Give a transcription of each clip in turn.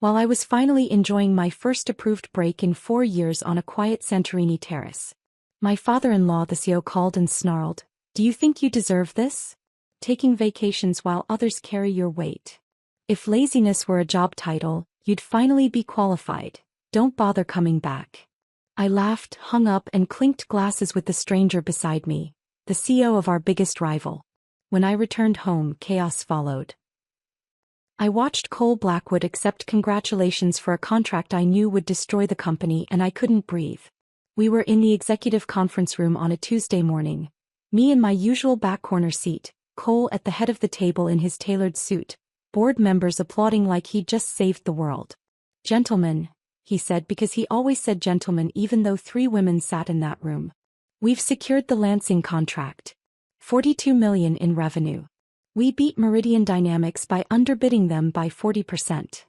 while I was finally enjoying my first approved break in 4 years on a quiet Santorini terrace. My father-in-law, the CEO, called and snarled, "Do you think you deserve this? Taking vacations while others carry your weight. If laziness were a job title, you'd finally be qualified. Don't bother coming back." I laughed, hung up, and clinked glasses with the stranger beside me, the CEO of our biggest rival. When I returned home, chaos followed. I watched Cole Blackwood accept congratulations for a contract I knew would destroy the company, and I couldn't breathe. We were in the executive conference room on a Tuesday morning. Me in my usual back corner seat, Cole at the head of the table in his tailored suit, board members applauding like he'd just saved the world. "Gentlemen," he said, because he always said gentlemen even though 3 women sat in that room. "We've secured the Lansing contract. 42 million in revenue. We beat Meridian Dynamics by underbidding them by 40%.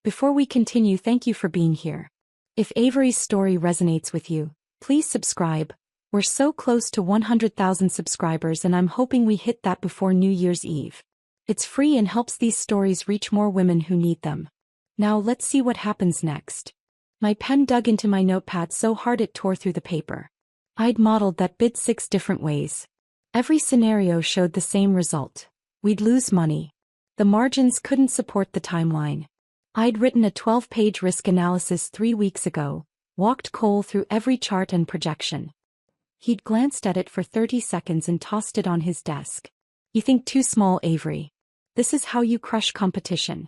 Before we continue, thank you for being here. If Avery's story resonates with you, please subscribe. We're so close to 100,000 subscribers, and I'm hoping we hit that before New Year's Eve. It's free and helps these stories reach more women who need them. Now let's see what happens next." My pen dug into my notepad so hard it tore through the paper. I'd modeled that bid 6 different ways. Every scenario showed the same result. We'd lose money. The margins couldn't support the timeline. I'd written a 12-page risk analysis 3 weeks ago, walked Cole through every chart and projection. He'd glanced at it for 30 seconds and tossed it on his desk. "You think too small, Avery. This is how you crush competition."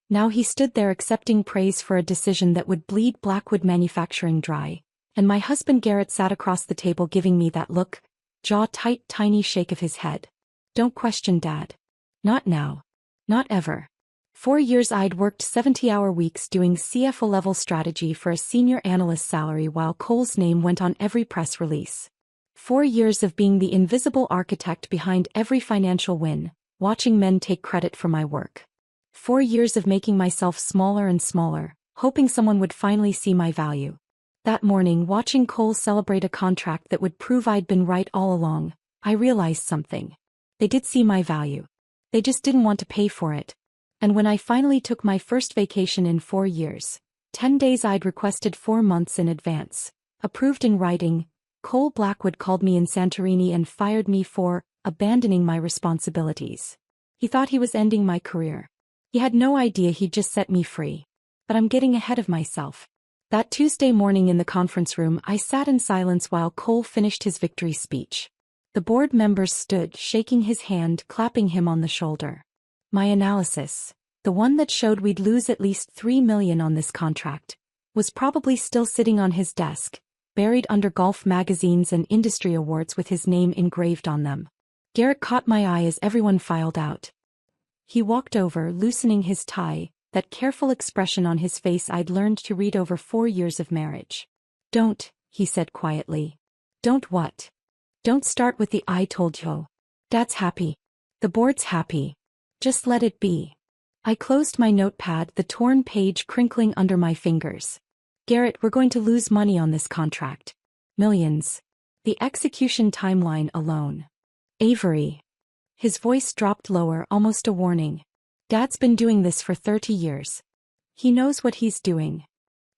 Now he stood there accepting praise for a decision that would bleed Blackwood Manufacturing dry, and my husband Garrett sat across the table giving me that look, jaw tight, tiny shake of his head. "Don't question Dad. Not now. Not ever." 4 years I'd worked 70-hour weeks doing CFO-level strategy for a senior analyst salary while Cole's name went on every press release. 4 years of being the invisible architect behind every financial win, watching men take credit for my work. 4 years of making myself smaller and smaller, hoping someone would finally see my value. That morning, watching Cole celebrate a contract that would prove I'd been right all along, I realized something. They did see my value. They just didn't want to pay for it. And when I finally took my first vacation in 4 years, 10 days I'd requested 4 months in advance, approved in writing, Cole Blackwood called me in Santorini and fired me for abandoning my responsibilities. He thought he was ending my career. He had no idea he'd just set me free. But I'm getting ahead of myself. That Tuesday morning in the conference room, I sat in silence while Cole finished his victory speech. The board members stood, shaking his hand, clapping him on the shoulder. My analysis, the one that showed we'd lose at least 3 million on this contract, was probably still sitting on his desk, buried under golf magazines and industry awards with his name engraved on them. Garrett caught my eye as everyone filed out. He walked over, loosening his tie, that careful expression on his face I'd learned to read over 4 years of marriage. "Don't," he said quietly. "Don't what? Don't start with the 'I told you.' Dad's happy. The board's happy. Just let it be." I closed my notepad, the torn page crinkling under my fingers. "Garrett, we're going to lose money on this contract. Millions. The execution timeline alone. Avery." His voice dropped lower, almost a warning. "Dad's been doing this for 30 years. He knows what he's doing."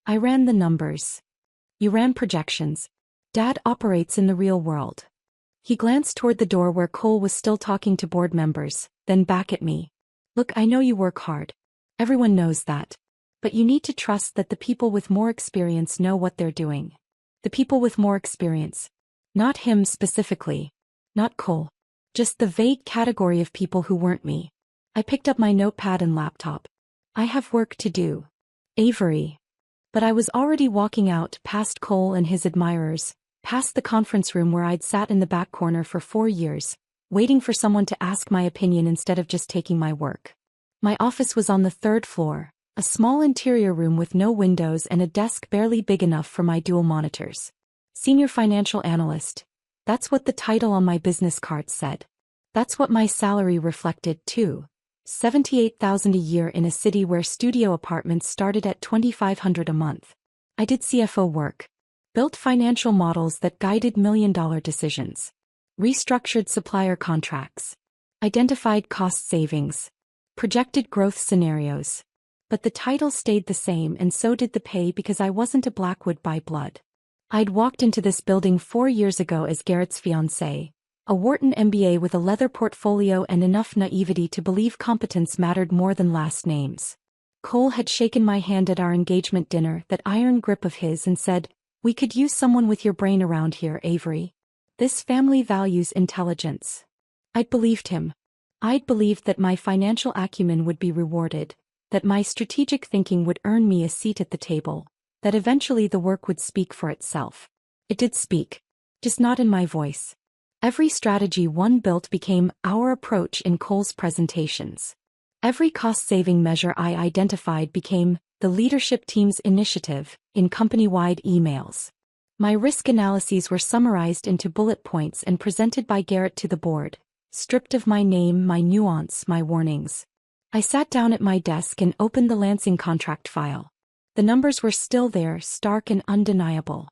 I ran the numbers. "You ran projections. Dad operates in the real world." He glanced toward the door where Cole was still talking to board members, then back at me. "Look, I know you work hard. Everyone knows that. But you need to trust that the people with more experience know what they're doing. The people with more experience. Not him specifically. Not Cole. Just the vague category of people who weren't me." I picked up my notepad and laptop. "I have work to do. Avery." But I was already walking out, past Cole and his admirers, past the conference room where I'd sat in the back corner for 4 years, waiting for someone to ask my opinion instead of just taking my work. My office was on the 3rd floor, a small interior room with no windows and a desk barely big enough for my dual monitors. Senior Financial Analyst. That's what the title on my business card said. That's what my salary reflected, too. $78,000 a year in a city where studio apartments started at $2,500 a month. I did CFO work. Built financial models that guided million-dollar decisions. Restructured supplier contracts. Identified cost savings. Projected growth scenarios. But the title stayed the same and so did the pay because I wasn't a Blackwood by blood. I'd walked into this building 4 years ago as Garrett's fiancée, a Wharton MBA with a leather portfolio and enough naivety to believe competence mattered more than last names. Cole had shaken my hand at our engagement dinner, that iron grip of his, and said, "We could use someone with your brain around here, Avery. This family values intelligence." I'd believed him. I'd believed that my financial acumen would be rewarded, that my strategic thinking would earn me a seat at the table, that eventually the work would speak for itself. It did speak. Just not in my voice. Every strategy one built became our approach in Cole's presentations. Every cost-saving measure I identified became the leadership team's initiative in company-wide emails. My risk analyses were summarized into bullet points and presented by Garrett to the board, stripped of my name, my nuance, my warnings. I sat down at my desk and opened the Lansing contract file. The numbers were still there, stark and undeniable.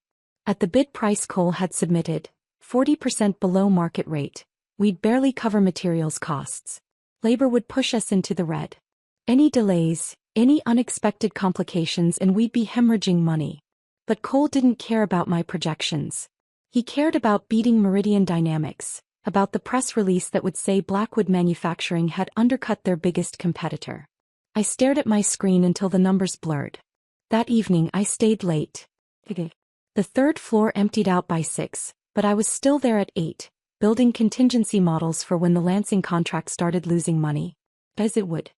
At the bid price Cole had submitted, 40% below market rate, we'd barely cover materials costs. Labor would push us into the red. Any delays, any unexpected complications, and we'd be hemorrhaging money. But Cole didn't care about my projections. He cared about beating Meridian Dynamics, about the press release that would say Blackwood Manufacturing had undercut their biggest competitor. I stared at my screen until the numbers blurred. That evening I stayed late. The third floor emptied out by 6, but I was still there at 8, building contingency models for when the Lansing contract started losing money. As it would.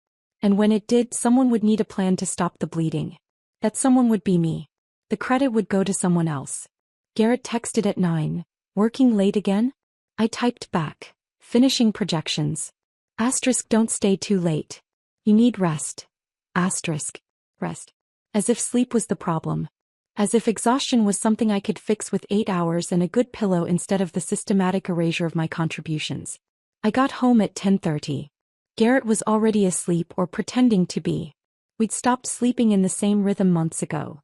And when it did, someone would need a plan to stop the bleeding. That someone would be me. The credit would go to someone else. Garrett texted at 9, "Working late again?" I typed back, "Finishing projections. Asterisk, don't stay too late. You need rest. Asterisk. Rest." As if sleep was the problem. As if exhaustion was something I could fix with 8 hours and a good pillow instead of the systematic erasure of my contributions. I got home at 10:30. Garrett was already asleep or pretending to be. We'd stopped sleeping in the same rhythm months ago.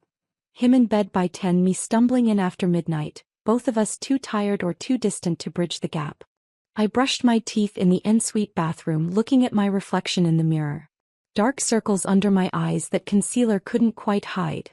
Him in bed by 10, me stumbling in after midnight, both of us too tired or too distant to bridge the gap. I brushed my teeth in the ensuite bathroom, looking at my reflection in the mirror. Dark circles under my eyes that concealer couldn't quite hide.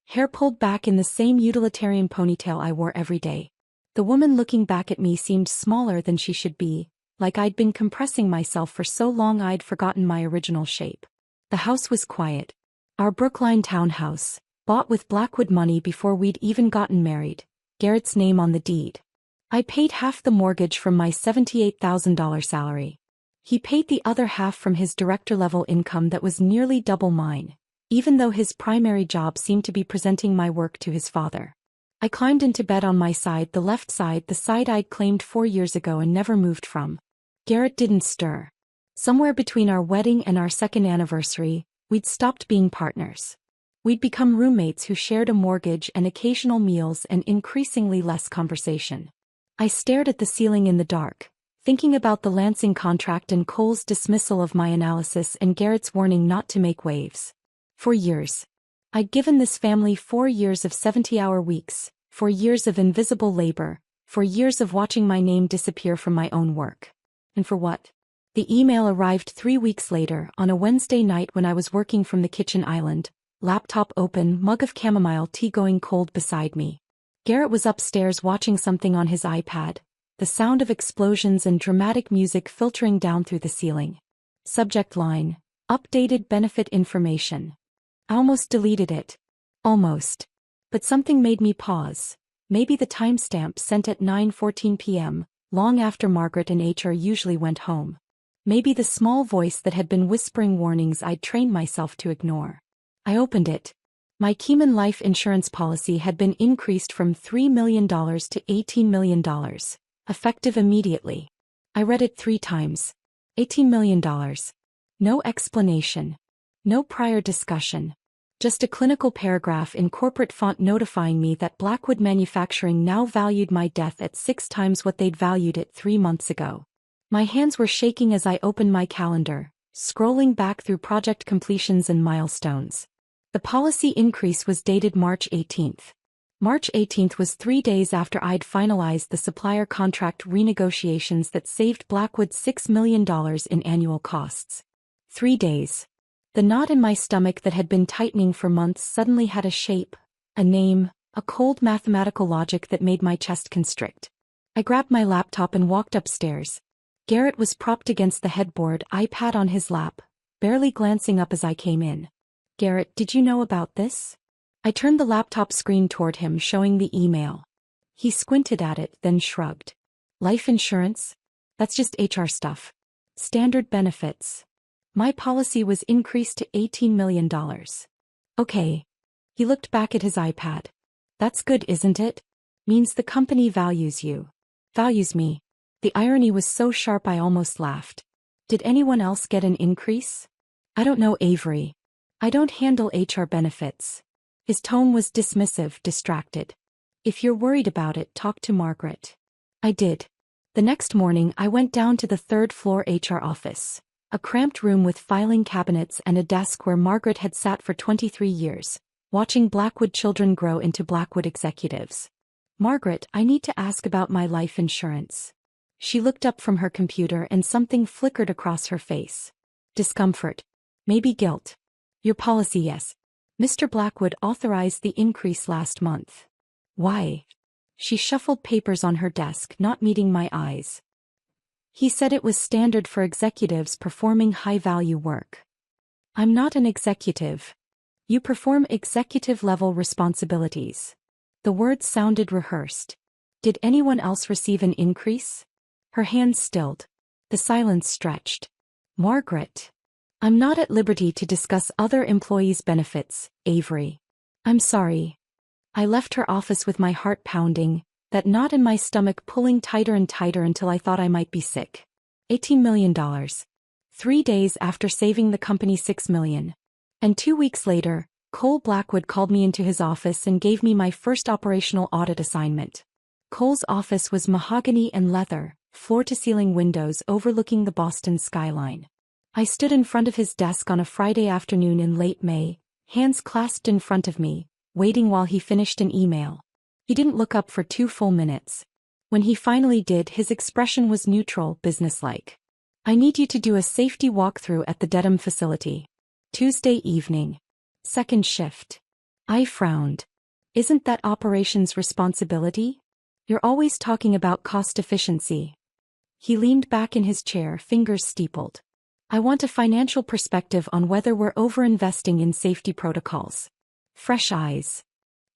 Hair pulled back in the same utilitarian ponytail I wore every day. The woman looking back at me seemed smaller than she should be, like I'd been compressing myself for so long I'd forgotten my original shape. The house was quiet. Our Brookline townhouse, bought with Blackwood money before we'd even gotten married, Garrett's name on the deed. I paid half the mortgage from my $78,000 salary. He paid the other half from his director-level income that was nearly double mine, even though his primary job seemed to be presenting my work to his father. I climbed into bed on my side, the left side, the side I'd claimed 4 years ago and never moved from. Garrett didn't stir. Somewhere between our wedding and our second anniversary, we'd stopped being partners. We'd become roommates who shared a mortgage and occasional meals and increasingly less conversation. I stared at the ceiling in the dark, thinking about the Lansing contract and Cole's dismissal of my analysis and Garrett's warning not to make waves. For years. I'd given this family 4 years of 70-hour weeks, 4 years of invisible labor, 4 years of watching my name disappear from my own work. And for what? The email arrived 3 weeks later, on a Wednesday night when I was working from the kitchen island, laptop open, mug of chamomile tea going cold beside me. Garrett was upstairs watching something on his iPad, the sound of explosions and dramatic music filtering down through the ceiling. Subject line: updated benefit information. I almost deleted it. Almost. But something made me pause. Maybe the timestamp sent at 9:14 p.m., long after Margaret and HR usually went home. Maybe the small voice that had been whispering warnings I'd trained myself to ignore. I opened it. My Keyman life insurance policy had been increased from $3 million to $18 million, effective immediately. I read it 3 times. $18 million. No explanation. No prior discussion. Just a clinical paragraph in corporate font notifying me that Blackwood Manufacturing now valued my death at 6 times what they'd valued it 3 months ago. My hands were shaking as I opened my calendar, scrolling back through project completions and milestones. The policy increase was dated March 18th. March 18th was 3 days after I'd finalized the supplier contract renegotiations that saved Blackwood $6 million in annual costs. 3 days. The knot in my stomach that had been tightening for months suddenly had a shape, a name, a cold mathematical logic that made my chest constrict. I grabbed my laptop and walked upstairs. Garrett was propped against the headboard, iPad on his lap, barely glancing up as I came in. "Garrett, did you know about this?" I turned the laptop screen toward him, showing the email. He squinted at it, then shrugged. "Life insurance? That's just HR stuff. Standard benefits. My policy was increased to $18 million. Okay." He looked back at his iPad. "That's good, isn't it? Means the company values you. Values me." The irony was so sharp I almost laughed. "Did anyone else get an increase?" "I don't know, Avery. I don't handle HR benefits." His tone was dismissive, distracted. "If you're worried about it, talk to Margaret." I did. The next morning I went down to the third-floor HR office, a cramped room with filing cabinets and a desk where Margaret had sat for 23 years, watching Blackwood children grow into Blackwood executives. "Margaret, I need to ask about my life insurance." She looked up from her computer and something flickered across her face. Discomfort. Maybe guilt. "Your policy, yes. Mr. Blackwood authorized the increase last month." "Why?" She shuffled papers on her desk, not meeting my eyes. "He said it was standard for executives performing high-value work." "I'm not an executive." "You perform executive-level responsibilities." The words sounded rehearsed. "Did anyone else receive an increase?" Her hands stilled. The silence stretched. "Margaret. I'm not at liberty to discuss other employees' benefits, Avery." "I'm sorry." I left her office with my heart pounding, that knot in my stomach pulling tighter and tighter until I thought I might be sick. $18 million. 3 days after saving the company $6 million. And 2 weeks later, Cole Blackwood called me into his office and gave me my first operational audit assignment. Cole's office was mahogany and leather, floor-to-ceiling windows overlooking the Boston skyline. I stood in front of his desk on a Friday afternoon in late May, hands clasped in front of me, waiting while he finished an email. He didn't look up for 2 full minutes. When he finally did, his expression was neutral, businesslike. "I need you to do a safety walkthrough at the Dedham facility. Tuesday evening. 2nd shift." I frowned. "Isn't that operations responsibility? You're always talking about cost efficiency." He leaned back in his chair, fingers steepled. "I want a financial perspective on whether we're over-investing in safety protocols." Fresh eyes.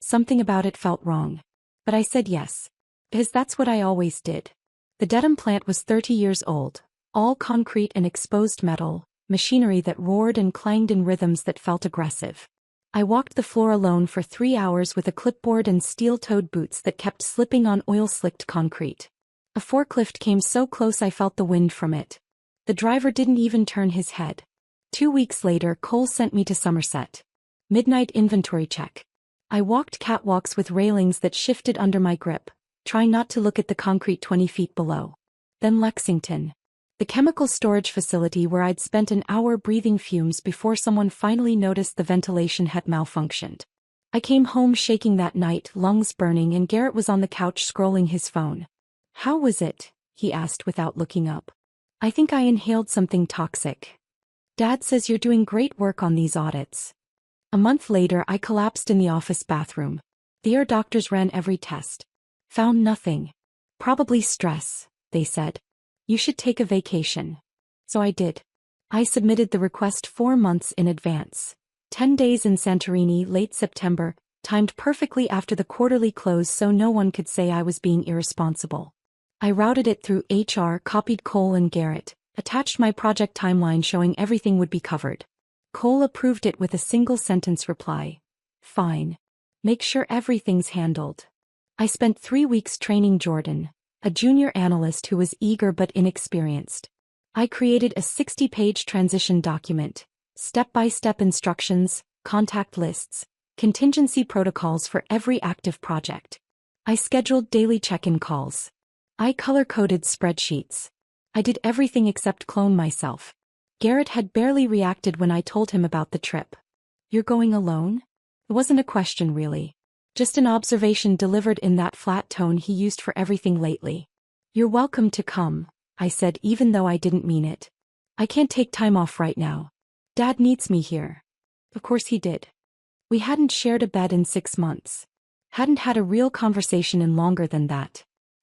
Something about it felt wrong. But I said yes. Because that's what I always did. The Dedham plant was 30 years old, all concrete and exposed metal, machinery that roared and clanged in rhythms that felt aggressive. I walked the floor alone for 3 hours with a clipboard and steel-toed boots that kept slipping on oil-slicked concrete. A forklift came so close I felt the wind from it. The driver didn't even turn his head. 2 weeks later, Cole sent me to Somerset. Midnight inventory check. I walked catwalks with railings that shifted under my grip, trying not to look at the concrete 20 feet below. Then Lexington. The chemical storage facility where I'd spent an hour breathing fumes before someone finally noticed the ventilation had malfunctioned. I came home shaking that night, lungs burning, and Garrett was on the couch scrolling his phone. "How was it?" he asked without looking up. "I think I inhaled something toxic." "Dad says you're doing great work on these audits." A month later, I collapsed in the office bathroom. The ear doctors ran every test. Found nothing. "Probably stress," they said. "You should take a vacation." So I did. I submitted the request 4 months in advance. 10 days in Santorini, late September, timed perfectly after the quarterly close so no one could say I was being irresponsible. I routed it through HR, copied Cole and Garrett, attached my project timeline showing everything would be covered. Cole approved it with a single-sentence reply. "Fine. Make sure everything's handled." I spent 3 weeks training Jordan, a junior analyst who was eager but inexperienced. I created a 60-page transition document, step-by-step instructions, contact lists, contingency protocols for every active project. I scheduled daily check-in calls. I color-coded spreadsheets. I did everything except clone myself. Garrett had barely reacted when I told him about the trip. "You're going alone?" It wasn't a question really. Just an observation delivered in that flat tone he used for everything lately. "You're welcome to come," I said even though I didn't mean it. "I can't take time off right now." Dad needs me here. Of course he did. We hadn't shared a bed in 6 months. Hadn't had a real conversation in longer than that.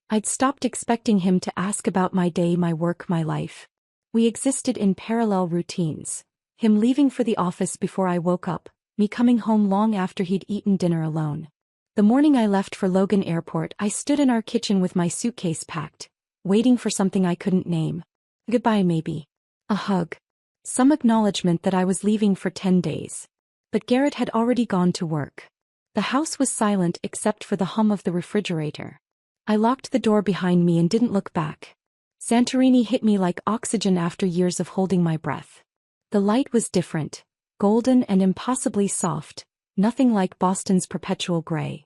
I'd stopped expecting him to ask about my day, my work, my life. We existed in parallel routines. Him leaving for the office before I woke up, me coming home long after he'd eaten dinner alone. The morning I left for Logan Airport, I stood in our kitchen with my suitcase packed, waiting for something I couldn't name. Goodbye maybe. A hug. Some acknowledgement that I was leaving for 10 days. But Garrett had already gone to work. The house was silent except for the hum of the refrigerator. I locked the door behind me and didn't look back. Santorini hit me like oxygen after years of holding my breath. The light was different, golden and impossibly soft, nothing like Boston's perpetual gray.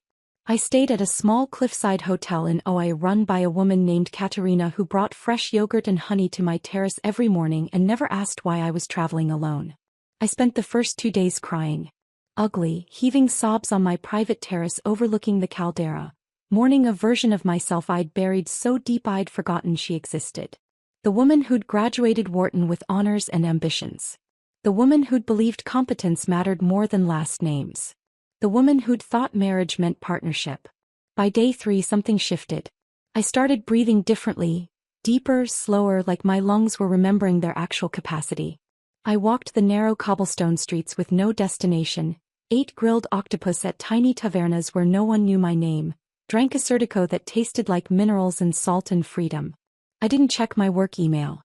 I stayed at a small cliffside hotel in Oi run by a woman named Katerina who brought fresh yogurt and honey to my terrace every morning and never asked why I was traveling alone. I spent the first 2 days crying. Ugly, heaving sobs on my private terrace overlooking the caldera, mourning a version of myself I'd buried so deep I'd forgotten she existed. The woman who'd graduated Wharton with honors and ambitions. The woman who'd believed competence mattered more than last names. The woman who'd thought marriage meant partnership. By day 3 something shifted. I started breathing differently, deeper, slower, like my lungs were remembering their actual capacity. I walked the narrow cobblestone streets with no destination, ate grilled octopus at tiny tavernas where no one knew my name, drank a Surtico that tasted like minerals and salt and freedom. I didn't check my work email.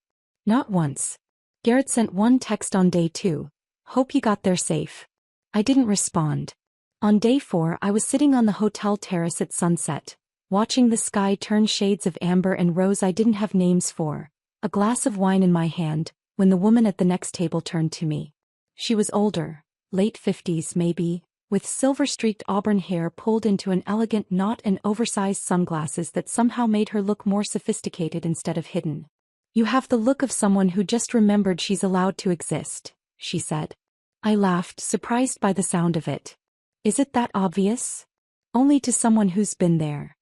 Not once. Garrett sent one text on day 2. Hope you got there safe. I didn't respond. On day 4 I was sitting on the hotel terrace at sunset, watching the sky turn shades of amber and rose I didn't have names for, a glass of wine in my hand, when the woman at the next table turned to me. She was older, late 50s maybe, with silver-streaked auburn hair pulled into an elegant knot and oversized sunglasses that somehow made her look more sophisticated instead of hidden. You have the look of someone who just remembered she's allowed to exist, she said. I laughed, surprised by the sound of it. Is it that obvious? Only to someone who's been there.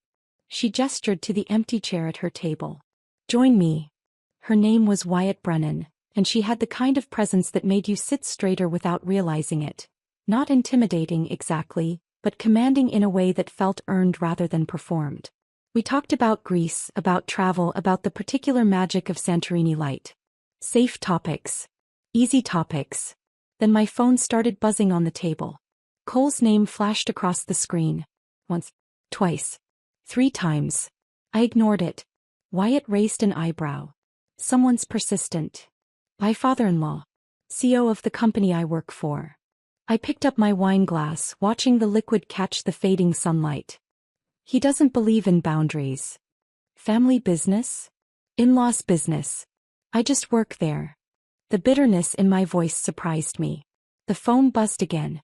She gestured to the empty chair at her table. Join me. Her name was Wyatt Brennan, and she had the kind of presence that made you sit straighter without realizing it. Not intimidating exactly, but commanding in a way that felt earned rather than performed. We talked about Greece, about travel, about the particular magic of Santorini light. Safe topics. Easy topics. Then my phone started buzzing on the table. Cole's name flashed across the screen. Once. Twice. 3 times. I ignored it. Wyatt raised an eyebrow. Someone's persistent. My father-in-law. CEO of the company I work for. I picked up my wine glass, watching the liquid catch the fading sunlight. He doesn't believe in boundaries. Family business? In-laws business. I just work there. The bitterness in my voice surprised me. The phone buzzed again.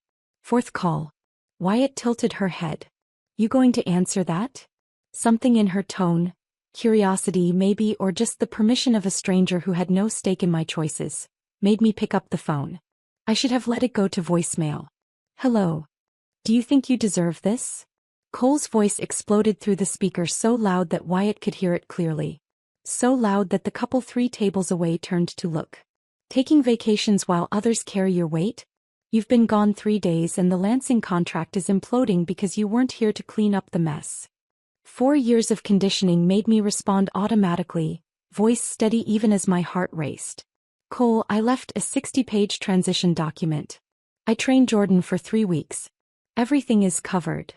4th call. Wyatt tilted her head. You going to answer that? Something in her tone, curiosity maybe, or just the permission of a stranger who had no stake in my choices, made me pick up the phone. I should have let it go to voicemail. Hello. Do you think you deserve this? Cole's voice exploded through the speaker so loud that Wyatt could hear it clearly. So loud that the couple 3 tables away turned to look. Taking vacations while others carry your weight? You've been gone 3 days and the Lansing contract is imploding because you weren't here to clean up the mess. 4 years of conditioning made me respond automatically, voice steady even as my heart raced. Cole, I left a 60-page transition document. I trained Jordan for 3 weeks. Everything is covered.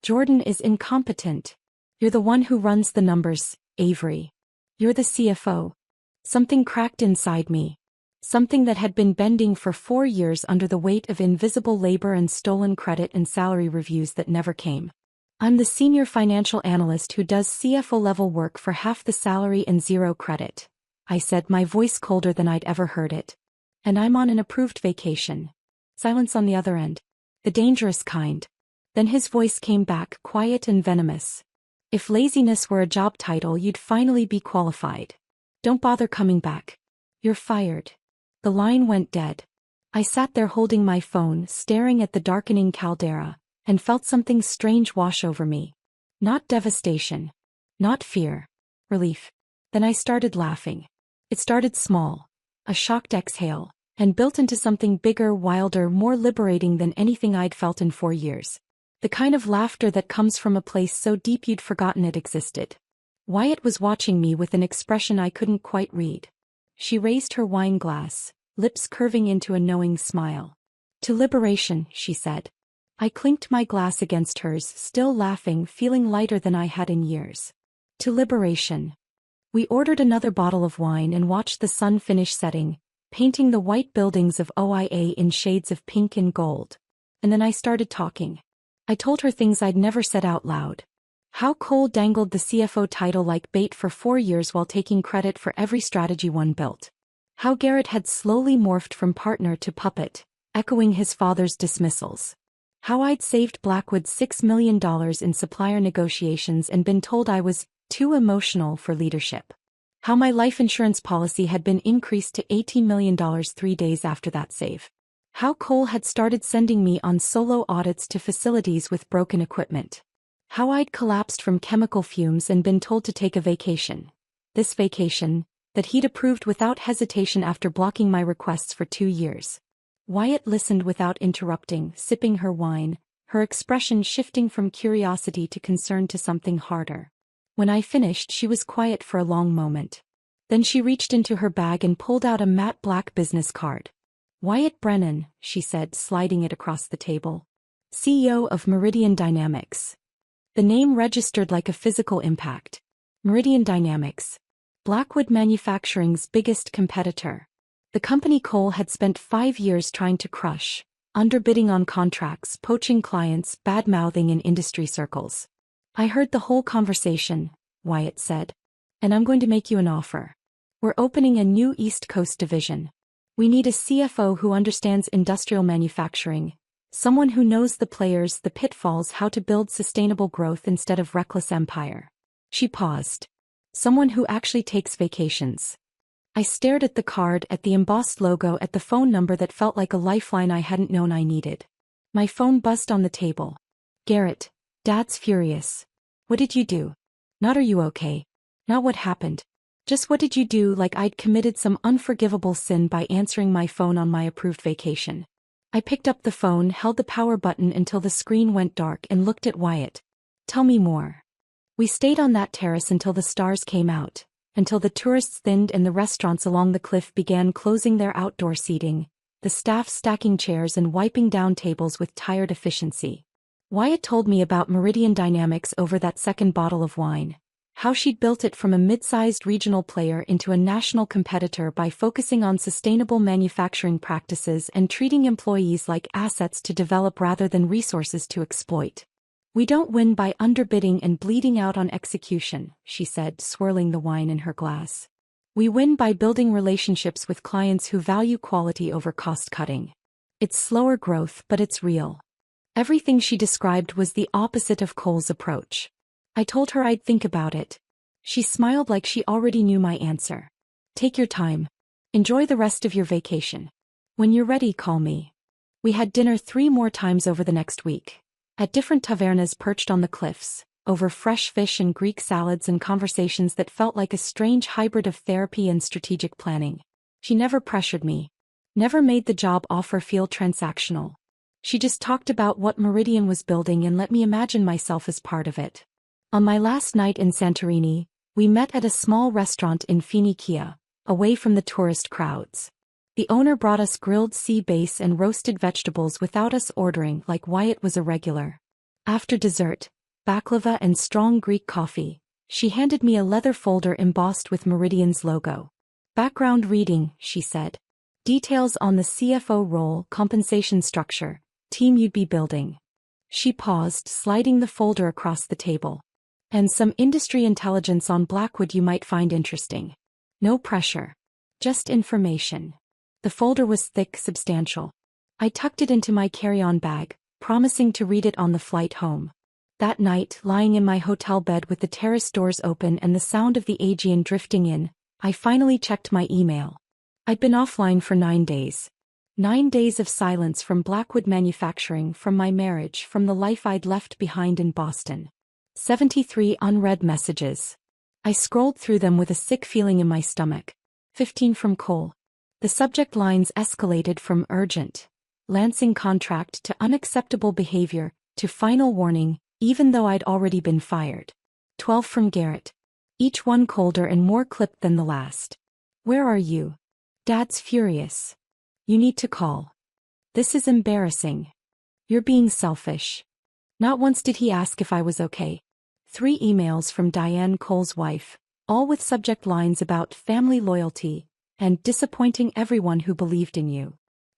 Jordan is incompetent. You're the one who runs the numbers, Avery. You're the CFO. Something cracked inside me. Something that had been bending for 4 years under the weight of invisible labor and stolen credit and salary reviews that never came. I'm the senior financial analyst who does CFO-level work for half the salary and 0 credit, I said, my voice colder than I'd ever heard it. And I'm on an approved vacation. Silence on the other end. The dangerous kind. Then his voice came back, quiet and venomous. If laziness were a job title, you'd finally be qualified. Don't bother coming back. You're fired. The line went dead. I sat there holding my phone, staring at the darkening caldera, and felt something strange wash over me. Not devastation. Not fear. Relief. Then I started laughing. It started small. A shocked exhale. and built into something bigger, wilder, more liberating than anything I'd felt in 4 years. The kind of laughter that comes from a place so deep you'd forgotten it existed. Wyatt was watching me with an expression I couldn't quite read. She raised her wine glass, lips curving into a knowing smile. "To liberation," she said. I clinked my glass against hers, still laughing, feeling lighter than I had in years. "To liberation." We ordered another bottle of wine and watched the sun finish setting, painting the white buildings of OIA in shades of pink and gold. And then I started talking. I told her things I'd never said out loud. How Cole dangled the CFO title like bait for 4 years while taking credit for every strategy one built. How Garrett had slowly morphed from partner to puppet, echoing his father's dismissals. How I'd saved Blackwood $6 million in supplier negotiations and been told I was too emotional for leadership. How my life insurance policy had been increased to $18 million 3 days after that save. How Cole had started sending me on solo audits to facilities with broken equipment. How I'd collapsed from chemical fumes and been told to take a vacation. This vacation, that he'd approved without hesitation after blocking my requests for 2 years. Wyatt listened without interrupting, sipping her wine, her expression shifting from curiosity to concern to something harder. When I finished, she was quiet for a long moment. Then she reached into her bag and pulled out a matte black business card. "Wyatt Brennan," she said, sliding it across the table. "CEO of Meridian Dynamics." The name registered like a physical impact. Meridian Dynamics. Blackwood Manufacturing's biggest competitor. The company Cole had spent 5 years trying to crush, underbidding on contracts, poaching clients, bad-mouthing in industry circles. "I heard the whole conversation," Wyatt said. "And I'm going to make you an offer. We're opening a new East Coast division. We need a CFO who understands industrial manufacturing, someone who knows the players, the pitfalls, how to build sustainable growth instead of reckless empire." She paused. "Someone who actually takes vacations." I stared at the card, at the embossed logo, at the phone number that felt like a lifeline I hadn't known I needed. My phone buzzed on the table. "Garrett, Dad's furious." "What did you do?" Not "Are you okay?" Not "What happened?" Just "What did you do?" Like I'd committed some unforgivable sin by answering my phone on my approved vacation. I picked up the phone, held the power button until the screen went dark, and looked at Wyatt. "Tell me more." "We stayed on that terrace until the stars came out, until the tourists thinned and the restaurants along the cliff began closing their outdoor seating, the staff stacking chairs and wiping down tables with tired efficiency." Wyatt told me about Meridian Dynamics over that second bottle of wine. How she'd built it from a mid-sized regional player into a national competitor by focusing on sustainable manufacturing practices and treating employees like assets to develop rather than resources to exploit. "We don't win by underbidding and bleeding out on execution," she said, swirling the wine in her glass. "We win by building relationships with clients who value quality over cost-cutting. It's slower growth, but it's real." Everything she described was the opposite of Cole's approach. I told her I'd think about it. She smiled like she already knew my answer. "Take your time. Enjoy the rest of your vacation. When you're ready, call me." We had dinner 3 more times over the next week. At different tavernas perched on the cliffs, over fresh fish and Greek salads and conversations that felt like a strange hybrid of therapy and strategic planning. She never pressured me. Never made the job offer feel transactional. She just talked about what Meridian was building and let me imagine myself as part of it. On my last night in Santorini, we met at a small restaurant in Phoenicia, away from the tourist crowds. The owner brought us grilled sea bass and roasted vegetables without us ordering, like Wyatt was a regular. After dessert, baklava and strong Greek coffee, she handed me a leather folder embossed with Meridian's logo. "Background reading," she said. "Details on the CFO role, compensation structure, team you'd be building." She paused, sliding the folder across the table. "And some industry intelligence on Blackwood you might find interesting. No pressure. Just information." The folder was thick, substantial. I tucked it into my carry-on bag, promising to read it on the flight home. That night, lying in my hotel bed with the terrace doors open and the sound of the Aegean drifting in, I finally checked my email. I'd been offline for 9 days. 9 days of silence from Blackwood Manufacturing, from my marriage, from the life I'd left behind in Boston. 73 unread messages. I scrolled through them with a sick feeling in my stomach. 15 from Cole. The subject lines escalated from urgent, Lansing contract to unacceptable behavior, to final warning, even though I'd already been fired. 12 from Garrett. Each one colder and more clipped than the last. Where are you? Dad's furious. You need to call. This is embarrassing. You're being selfish. Not once did he ask if I was okay. 3 emails from Diane Cole's wife, all with subject lines about family loyalty and disappointing everyone who believed in you.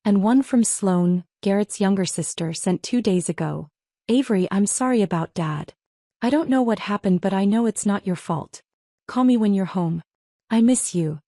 And one from Sloan, Garrett's younger sister, sent 2 days ago. Avery, I'm sorry about Dad. I don't know what happened, but I know it's not your fault. Call me when you're home. I miss you.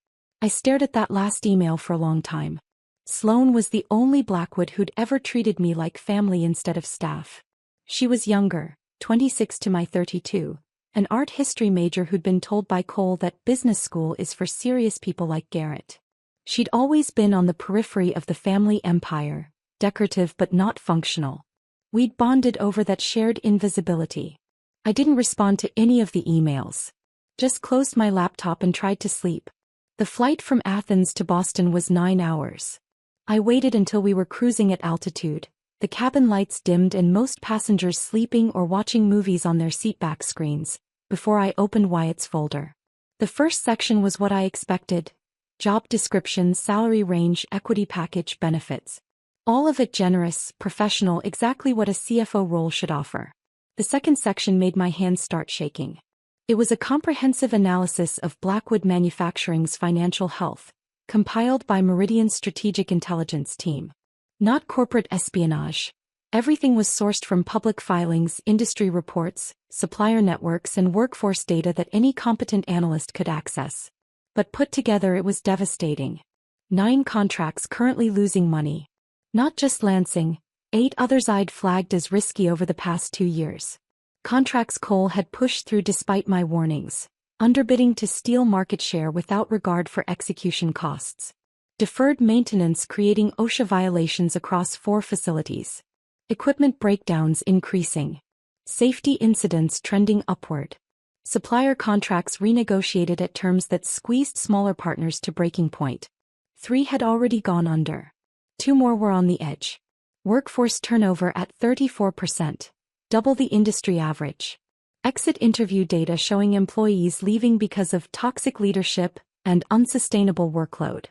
I stared at that last email for a long time. Sloan was the only Blackwood who'd ever treated me like family instead of staff. She was younger, 26 to my 32, an art history major who'd been told by Cole that business school is for serious people like Garrett. She'd always been on the periphery of the family empire, decorative but not functional. We'd bonded over that shared invisibility. I didn't respond to any of the emails. Just closed my laptop and tried to sleep. The flight from Athens to Boston was 9 hours. I waited until we were cruising at altitude, the cabin lights dimmed and most passengers sleeping or watching movies on their seatback screens, before I opened Wyatt's folder. The first section was what I expected. Job description, salary range, equity package, benefits. All of it generous, professional, exactly what a CFO role should offer. The second section made my hands start shaking. It was a comprehensive analysis of Blackwood Manufacturing's financial health, compiled by Meridian's strategic intelligence team. Not corporate espionage. Everything was sourced from public filings, industry reports, supplier networks, and workforce data that any competent analyst could access. But put together, it was devastating. 9 contracts currently losing money. Not just Lansing, 8 others I'd flagged as risky over the past 2 years. Contracts Cole had pushed through despite my warnings, underbidding to steal market share without regard for execution costs. Deferred maintenance creating OSHA violations across 4 facilities. Equipment breakdowns increasing. Safety incidents trending upward. Supplier contracts renegotiated at terms that squeezed smaller partners to breaking point. 3 had already gone under. 2 more were on the edge. Workforce turnover at 34%, double the industry average. Exit interview data showing employees leaving because of toxic leadership and unsustainable workload.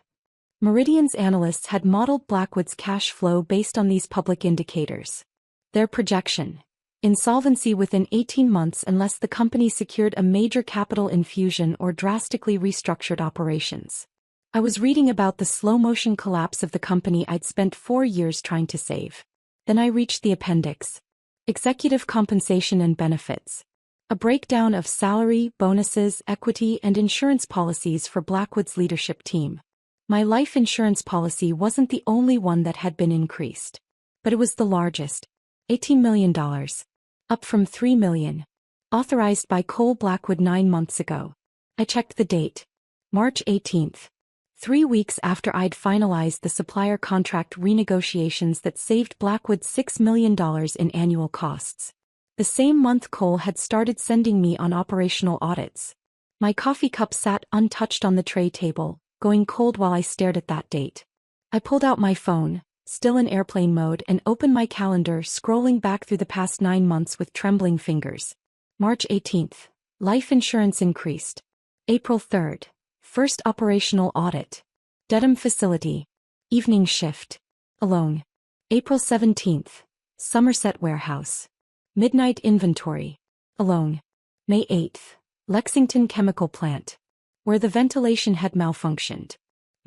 Meridian's analysts had modeled Blackwood's cash flow based on these public indicators. Their projection: insolvency within 18 months unless the company secured a major capital infusion or drastically restructured operations. I was reading about the slow-motion collapse of the company I'd spent 4 years trying to save. Then I reached the appendix. Executive compensation and benefits. A breakdown of salary, bonuses, equity, and insurance policies for Blackwood's leadership team. My life insurance policy wasn't the only one that had been increased. But it was the largest. $18 million. Up from $3 million. Authorized by Cole Blackwood 9 months ago. I checked the date. March 18th. 3 weeks after I'd finalized the supplier contract renegotiations that saved Blackwood $6 million in annual costs. The same month Cole had started sending me on operational audits. My coffee cup sat untouched on the tray table, going cold while I stared at that date. I pulled out my phone, still in airplane mode, and opened my calendar, scrolling back through the past 9 months with trembling fingers. March 18th. Life insurance increased. April 3rd. First operational audit. Dedham facility. Evening shift. Alone. April 17th. Somerset warehouse. Midnight inventory. Alone. May 8th. Lexington chemical plant, where the ventilation had malfunctioned.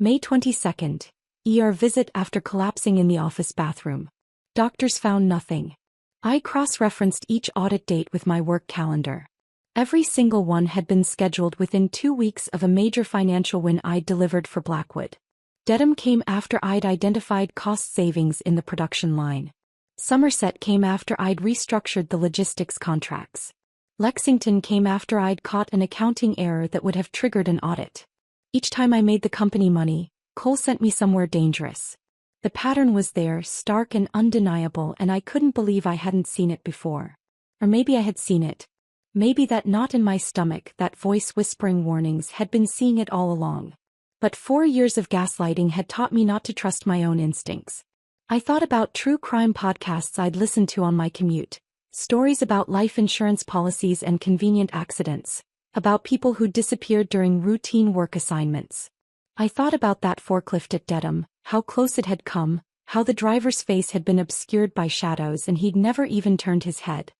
May 22nd. ER visit after collapsing in the office bathroom. Doctors found nothing. I cross-referenced each audit date with my work calendar. Every single one had been scheduled within 2 weeks of a major financial win I'd delivered for Blackwood. Dedham came after I'd identified cost savings in the production line. Somerset came after I'd restructured the logistics contracts. Lexington came after I'd caught an accounting error that would have triggered an audit. Each time I made the company money, Cole sent me somewhere dangerous. The pattern was there, stark and undeniable, and I couldn't believe I hadn't seen it before. Or maybe I had seen it. Maybe that knot in my stomach, that voice whispering warnings, had been seeing it all along. But 4 years of gaslighting had taught me not to trust my own instincts. I thought about true crime podcasts I'd listened to on my commute, stories about life insurance policies and convenient accidents, about people who disappeared during routine work assignments. I thought about that forklift at Dedham, how close it had come, how the driver's face had been obscured by shadows and he'd never even turned his head.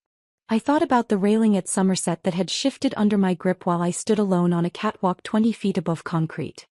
I thought about the railing at Somerset that had shifted under my grip while I stood alone on a catwalk 20 feet above concrete.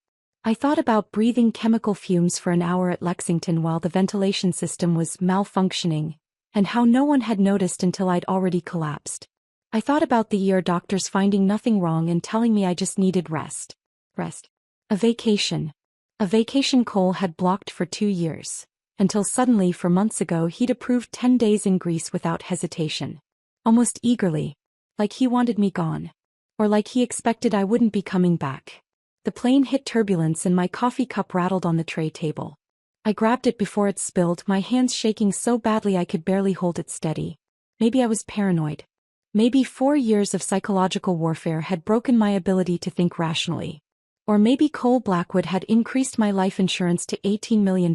I thought about breathing chemical fumes for an hour at Lexington while the ventilation system was malfunctioning, and how no one had noticed until I'd already collapsed. I thought about the ER doctors finding nothing wrong and telling me I just needed rest. A vacation. A vacation Cole had blocked for 2 years, until suddenly for months ago he'd approved 10 days in Greece without hesitation. Almost eagerly. Like he wanted me gone. Or like he expected I wouldn't be coming back. The plane hit turbulence and my coffee cup rattled on the tray table. I grabbed it before it spilled, my hands shaking so badly I could barely hold it steady. Maybe I was paranoid. Maybe 4 years of psychological warfare had broken my ability to think rationally. Or maybe Cole Blackwood had increased my life insurance to $18 million,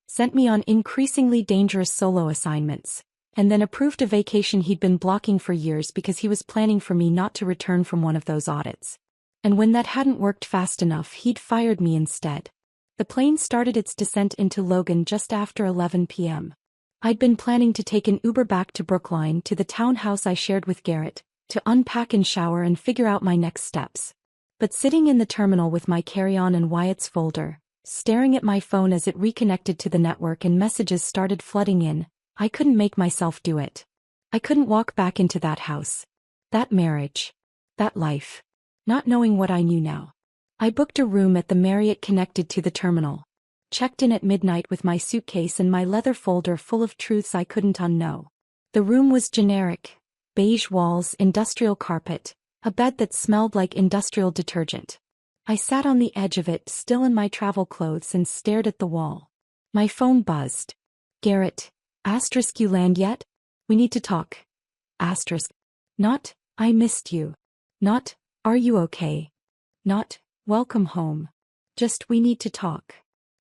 sent me on increasingly dangerous solo assignments, and then approved a vacation he'd been blocking for years because he was planning for me not to return from one of those audits. And when that hadn't worked fast enough, he'd fired me instead. The plane started its descent into Logan just after 11 p.m. I'd been planning to take an Uber back to Brookline to the townhouse I shared with Garrett, to unpack and shower and figure out my next steps. But sitting in the terminal with my carry-on and Wyatt's folder, staring at my phone as it reconnected to the network and messages started flooding in, I couldn't make myself do it. I couldn't walk back into that house. That marriage. That life. Not knowing what I knew now. I booked a room at the Marriott connected to the terminal. Checked in at midnight with my suitcase and my leather folder full of truths I couldn't unknow. The room was generic. Beige walls, industrial carpet, a bed that smelled like industrial detergent. I sat on the edge of it, still in my travel clothes, and stared at the wall. My phone buzzed. Garrett. * You land yet? We need to talk. * Not, I missed you. Not, are you okay? Not, welcome home. Just, we need to talk.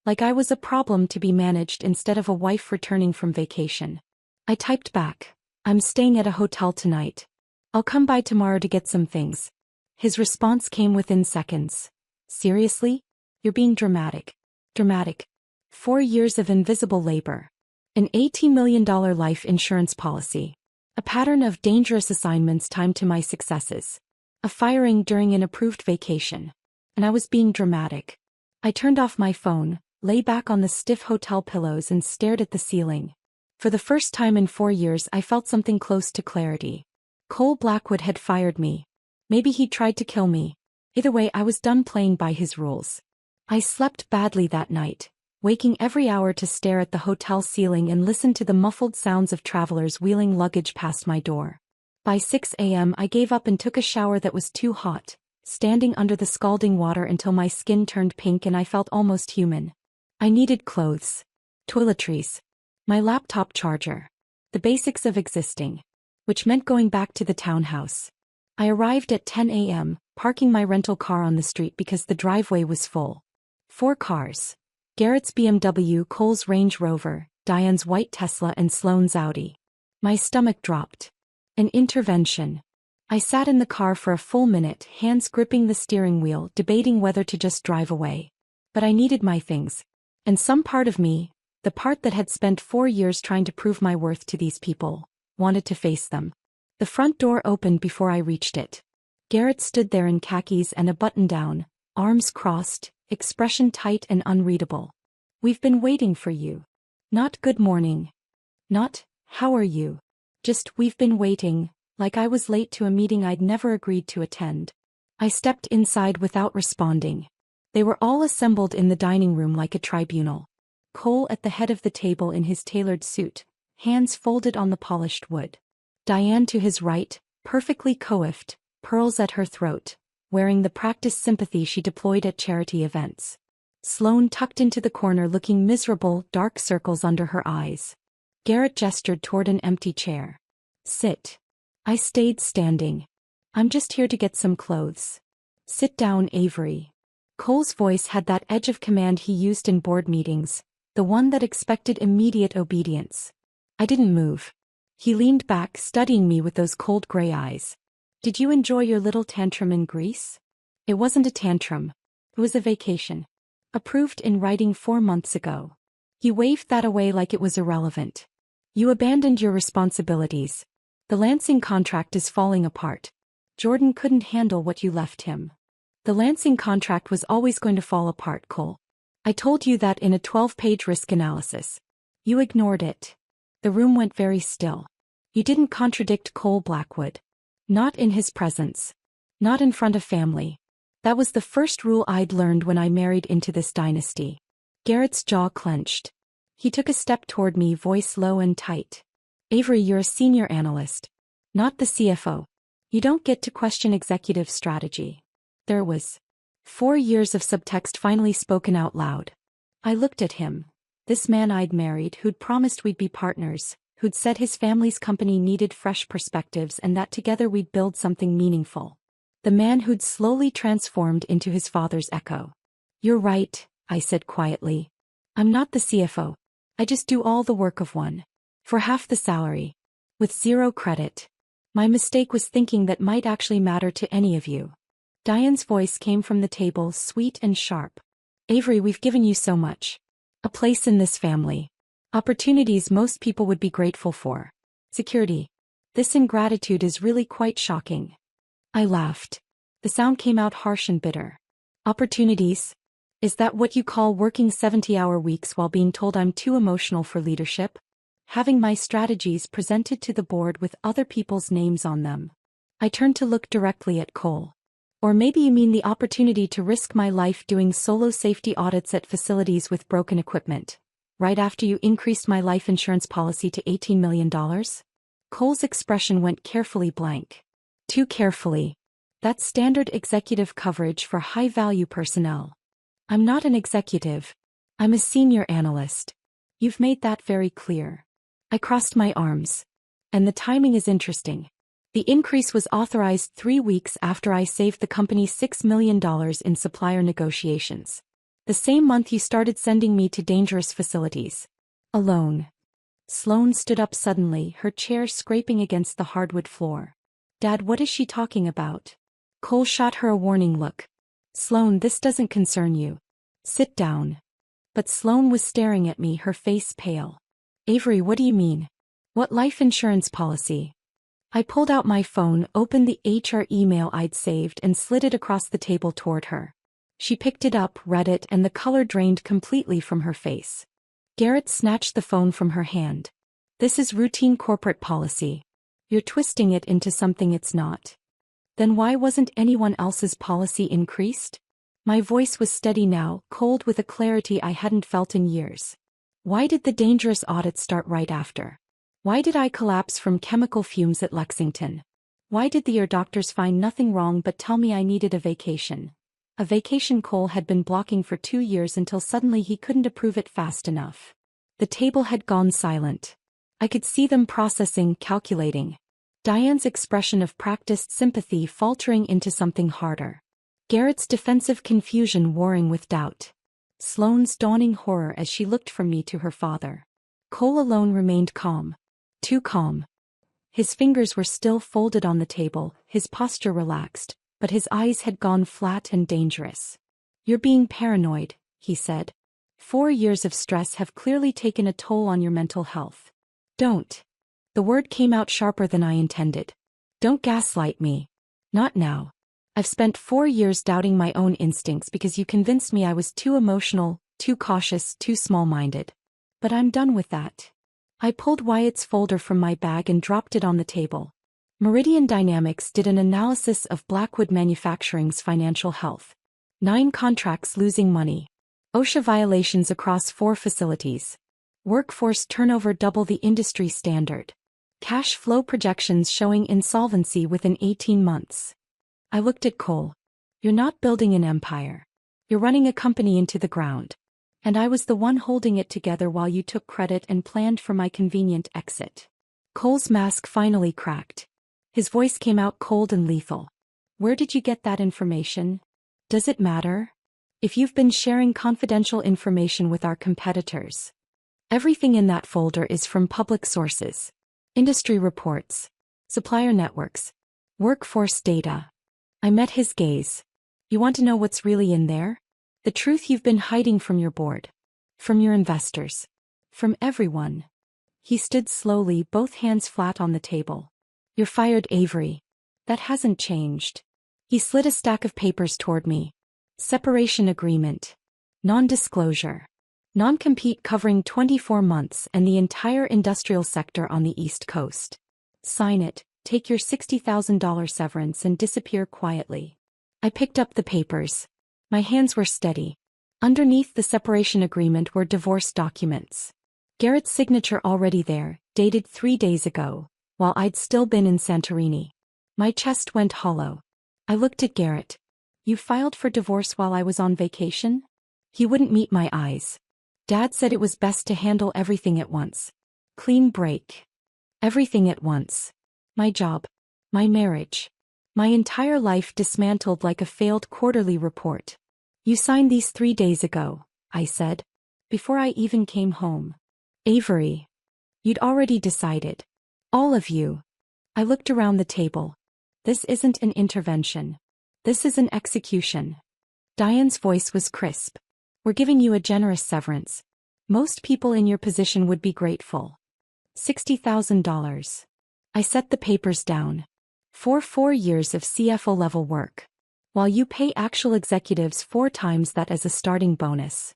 Like I was a problem to be managed instead of a wife returning from vacation. I typed back. I'm staying at a hotel tonight. I'll come by tomorrow to get some things. His response came within seconds. Seriously? You're being dramatic. Dramatic. 4 years of invisible labor. An $18 million life insurance policy. A pattern of dangerous assignments timed to my successes. A firing during an approved vacation. And I was being dramatic. I turned off my phone, lay back on the stiff hotel pillows and stared at the ceiling. For the first time in 4 years I felt something close to clarity. Cole Blackwood had fired me. Maybe he'd tried to kill me. Either way, I was done playing by his rules. I slept badly that night, waking every hour to stare at the hotel ceiling and listen to the muffled sounds of travelers wheeling luggage past my door. By 6 a.m. I gave up and took a shower that was too hot, standing under the scalding water until my skin turned pink and I felt almost human. I needed clothes. Toiletries. My laptop charger. The basics of existing. Which meant going back to the townhouse. I arrived at 10 a.m., parking my rental car on the street because the driveway was full. 4 cars. Garrett's BMW, Cole's Range Rover, Diane's white Tesla and Sloane's Audi. My stomach dropped. An intervention. I sat in the car for a full minute, hands gripping the steering wheel, debating whether to just drive away. But I needed my things. And some part of me, the part that had spent 4 years trying to prove my worth to these people, wanted to face them. The front door opened before I reached it. Garrett stood there in khakis and a button-down, arms crossed, expression tight and unreadable. We've been waiting for you. Not good morning. Not, how are you? Just, we've been waiting, like I was late to a meeting I'd never agreed to attend. I stepped inside without responding. They were all assembled in the dining room like a tribunal. Cole at the head of the table in his tailored suit, hands folded on the polished wood. Diane to his right, perfectly coiffed, pearls at her throat, wearing the practiced sympathy she deployed at charity events. Sloane tucked into the corner looking miserable, dark circles under her eyes. Garrett gestured toward an empty chair. Sit. I stayed standing. I'm just here to get some clothes. Sit down, Avery. Cole's voice had that edge of command he used in board meetings, the one that expected immediate obedience. I didn't move. He leaned back, studying me with those cold gray eyes. Did you enjoy your little tantrum in Greece? It wasn't a tantrum. It was a vacation. Approved in writing 4 months ago. He waved that away like it was irrelevant. You abandoned your responsibilities. The Lansing contract is falling apart. Jordan couldn't handle what you left him. The Lansing contract was always going to fall apart, Cole. I told you that in a 12-page risk analysis. You ignored it. The room went very still. You didn't contradict Cole Blackwood. Not in his presence. Not in front of family. That was the first rule I'd learned when I married into this dynasty. Garrett's jaw clenched. He took a step toward me, voice low and tight. Avery, you're a senior analyst. Not the CFO. You don't get to question executive strategy. There was 4 years of subtext finally spoken out loud. I looked at him. This man I'd married, who'd promised we'd be partners, who'd said his family's company needed fresh perspectives and that together we'd build something meaningful. The man who'd slowly transformed into his father's echo. You're right, I said quietly. I'm not the CFO. I just do all the work of one. For half the salary. With 0 credit. My mistake was thinking that might actually matter to any of you. Diane's voice came from the table, sweet and sharp. Avery, we've given you so much. A place in this family. Opportunities most people would be grateful for. Security. This ingratitude is really quite shocking. I laughed. The sound came out harsh and bitter. Opportunities? Is that what you call working 70-hour weeks while being told I'm too emotional for leadership? Having my strategies presented to the board with other people's names on them. I turned to look directly at Cole. Or maybe you mean the opportunity to risk my life doing solo safety audits at facilities with broken equipment, right after you increased my life insurance policy to $18 million? Cole's expression went carefully blank. Too carefully. That's standard executive coverage for high-value personnel. I'm not an executive. I'm a senior analyst. You've made that very clear. I crossed my arms. And the timing is interesting. The increase was authorized 3 weeks after I saved the company $6 million in supplier negotiations. The same month you started sending me to dangerous facilities. Alone. Sloane stood up suddenly, her chair scraping against the hardwood floor. Dad, what is she talking about? Cole shot her a warning look. Sloane, this doesn't concern you. Sit down. But Sloane was staring at me, her face pale. Avery, what do you mean? What life insurance policy? I pulled out my phone, opened the HR email I'd saved and slid it across the table toward her. She picked it up, read it, and the color drained completely from her face. Garrett snatched the phone from her hand. This is routine corporate policy. You're twisting it into something it's not. Then why wasn't anyone else's policy increased? My voice was steady now, cold with a clarity I hadn't felt in years. Why did the dangerous audit start right after? Why did I collapse from chemical fumes at Lexington? Why did the ear doctors find nothing wrong but tell me I needed a vacation? A vacation Cole had been blocking for 2 years until suddenly he couldn't approve it fast enough. The table had gone silent. I could see them processing, calculating. Diane's expression of practiced sympathy faltering into something harder. Garrett's defensive confusion warring with doubt. Sloane's dawning horror as she looked from me to her father. Cole alone remained calm. Too calm. His fingers were still folded on the table, his posture relaxed, but his eyes had gone flat and dangerous. You're being paranoid, he said. 4 years of stress have clearly taken a toll on your mental health. Don't. The word came out sharper than I intended. Don't gaslight me. Not now. I've spent 4 years doubting my own instincts because you convinced me I was too emotional, too cautious, too small-minded. But I'm done with that. I pulled Wyatt's folder from my bag and dropped it on the table. Meridian Dynamics did an analysis of Blackwood Manufacturing's financial health. 9 contracts losing money. OSHA violations across 4 facilities. Workforce turnover double the industry standard. Cash flow projections showing insolvency within 18 months. I looked at Cole. You're not building an empire. You're running a company into the ground. And I was the one holding it together while you took credit and planned for my convenient exit. Cole's mask finally cracked. His voice came out cold and lethal. Where did you get that information? Does it matter? If you've been sharing confidential information with our competitors. Everything in that folder is from public sources. Industry reports. Supplier networks. Workforce data. I met his gaze. You want to know what's really in there? The truth you've been hiding from your board. From your investors. From everyone. He stood slowly, both hands flat on the table. You're fired, Avery. That hasn't changed. He slid a stack of papers toward me. Separation agreement. Non-disclosure. Non-compete covering 24 months and the entire industrial sector on the East Coast. Sign it, take your $60,000 severance and disappear quietly. I picked up the papers. My hands were steady. Underneath the separation agreement were divorce documents. Garrett's signature already there, dated 3 days ago, while I'd still been in Santorini. My chest went hollow. I looked at Garrett. You filed for divorce while I was on vacation? He wouldn't meet my eyes. Dad said it was best to handle everything at once. Clean break. Everything at once. My job. My marriage. My entire life dismantled like a failed quarterly report. You signed these 3 days ago, I said. Before I even came home. Avery. You'd already decided. All of you. I looked around the table. This isn't an intervention. This is an execution. Diane's voice was crisp. We're giving you a generous severance. Most people in your position would be grateful. $60,000. I set the papers down. For 4 years of CFO-level work. While you pay actual executives 4 times that as a starting bonus.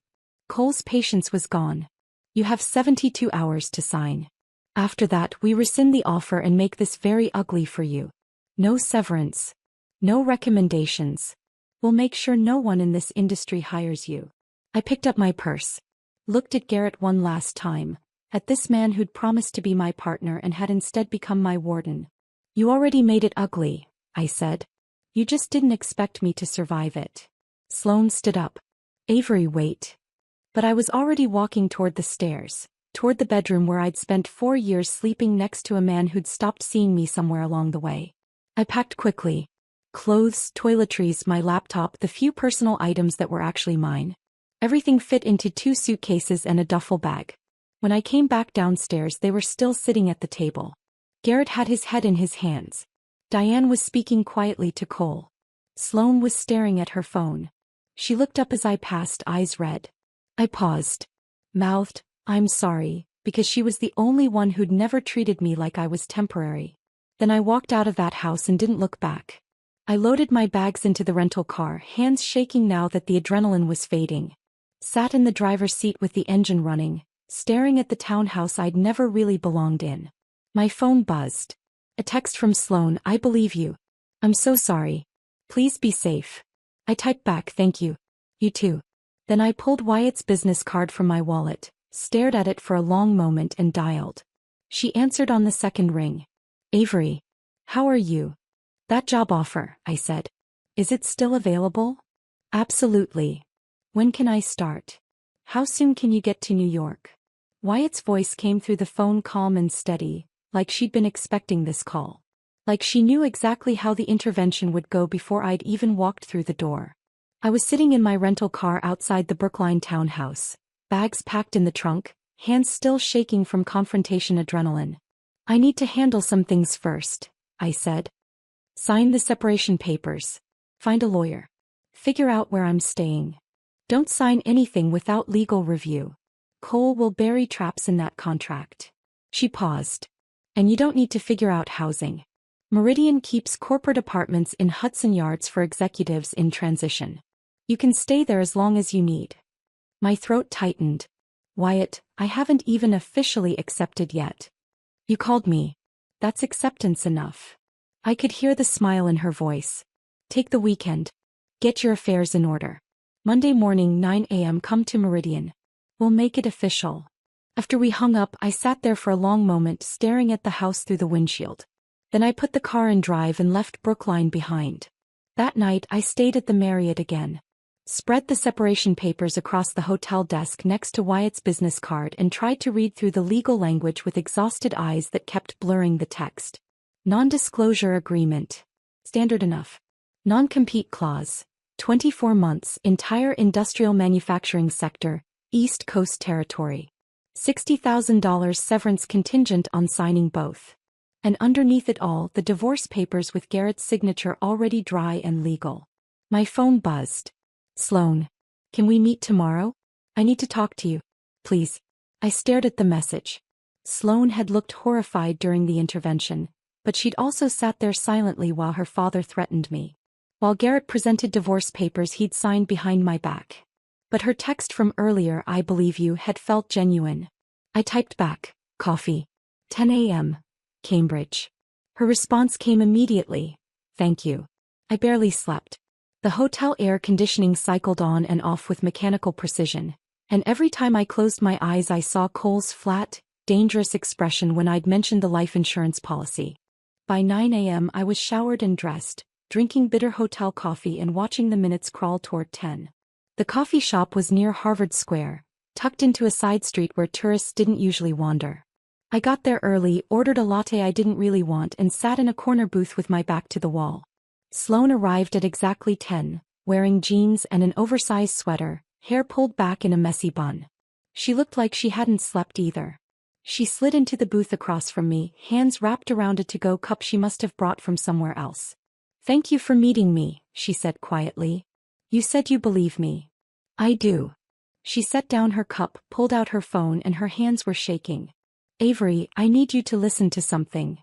Cole's patience was gone. You have 72 hours to sign. After that, we rescind the offer and make this very ugly for you. No severance. No recommendations. We'll make sure no one in this industry hires you. I picked up my purse. Looked at Garrett one last time. At this man who'd promised to be my partner and had instead become my warden. You already made it ugly, I said. You just didn't expect me to survive it. Sloane stood up. Avery, wait. But I was already walking toward the stairs, toward the bedroom where I'd spent 4 years sleeping next to a man who'd stopped seeing me somewhere along the way. I packed quickly. Clothes, toiletries, my laptop, the few personal items that were actually mine. Everything fit into 2 suitcases and a duffel bag. When I came back downstairs, they were still sitting at the table. Garrett had his head in his hands. Diane was speaking quietly to Cole. Sloane was staring at her phone. She looked up as I passed, eyes red. I paused. Mouthed, I'm sorry, because she was the only one who'd never treated me like I was temporary. Then I walked out of that house and didn't look back. I loaded my bags into the rental car, hands shaking now that the adrenaline was fading. Sat in the driver's seat with the engine running, staring at the townhouse I'd never really belonged in. My phone buzzed. A text from Sloane, I believe you. I'm so sorry. Please be safe. I typed back, thank you. You too. Then I pulled Wyatt's business card from my wallet, stared at it for a long moment and dialed. She answered on the second ring. Avery. How are you? That job offer, I said. Is it still available? Absolutely. When can I start? How soon can you get to New York? Wyatt's voice came through the phone calm and steady, like she'd been expecting this call. Like she knew exactly how the intervention would go before I'd even walked through the door. I was sitting in my rental car outside the Brookline townhouse, bags packed in the trunk, hands still shaking from confrontation adrenaline. I need to handle some things first, I said. Sign the separation papers. Find a lawyer. Figure out where I'm staying. Don't sign anything without legal review. Cole will bury traps in that contract. She paused. And you don't need to figure out housing. Meridian keeps corporate apartments in Hudson Yards for executives in transition. You can stay there as long as you need. My throat tightened. Wyatt, I haven't even officially accepted yet. You called me. That's acceptance enough. I could hear the smile in her voice. Take the weekend. Get your affairs in order. Monday morning 9 a.m. come to Meridian. We'll make it official. After we hung up, I sat there for a long moment staring at the house through the windshield. Then I put the car in drive and left Brookline behind. That night I stayed at the Marriott again. Spread the separation papers across the hotel desk next to Wyatt's business card and tried to read through the legal language with exhausted eyes that kept blurring the text. Non-disclosure agreement. Standard enough. Non-compete clause. 24 months, entire industrial manufacturing sector, East Coast territory. $60,000 severance contingent on signing both. And underneath it all, the divorce papers with Garrett's signature already dry and legal. My phone buzzed. Sloan. Can we meet tomorrow? I need to talk to you. Please. I stared at the message. Sloan had looked horrified during the intervention, but she'd also sat there silently while her father threatened me. While Garrett presented divorce papers he'd signed behind my back. But her text from earlier, "I believe you," had felt genuine. I typed back, "Coffee. 10 a.m. Cambridge." Her response came immediately, "Thank you." I barely slept. The hotel air conditioning cycled on and off with mechanical precision, and every time I closed my eyes I saw Cole's flat, dangerous expression when I'd mentioned the life insurance policy. By 9 a.m. I was showered and dressed, drinking bitter hotel coffee and watching the minutes crawl toward 10. The coffee shop was near Harvard Square, tucked into a side street where tourists didn't usually wander. I got there early, ordered a latte I didn't really want, and sat in a corner booth with my back to the wall. Sloan arrived at exactly 10, wearing jeans and an oversized sweater, hair pulled back in a messy bun. She looked like she hadn't slept either. She slid into the booth across from me, hands wrapped around a to-go cup she must have brought from somewhere else. "Thank you for meeting me," she said quietly. "You said you believe me." "I do." She set down her cup, pulled out her phone, and her hands were shaking. "Avery, I need you to listen to something."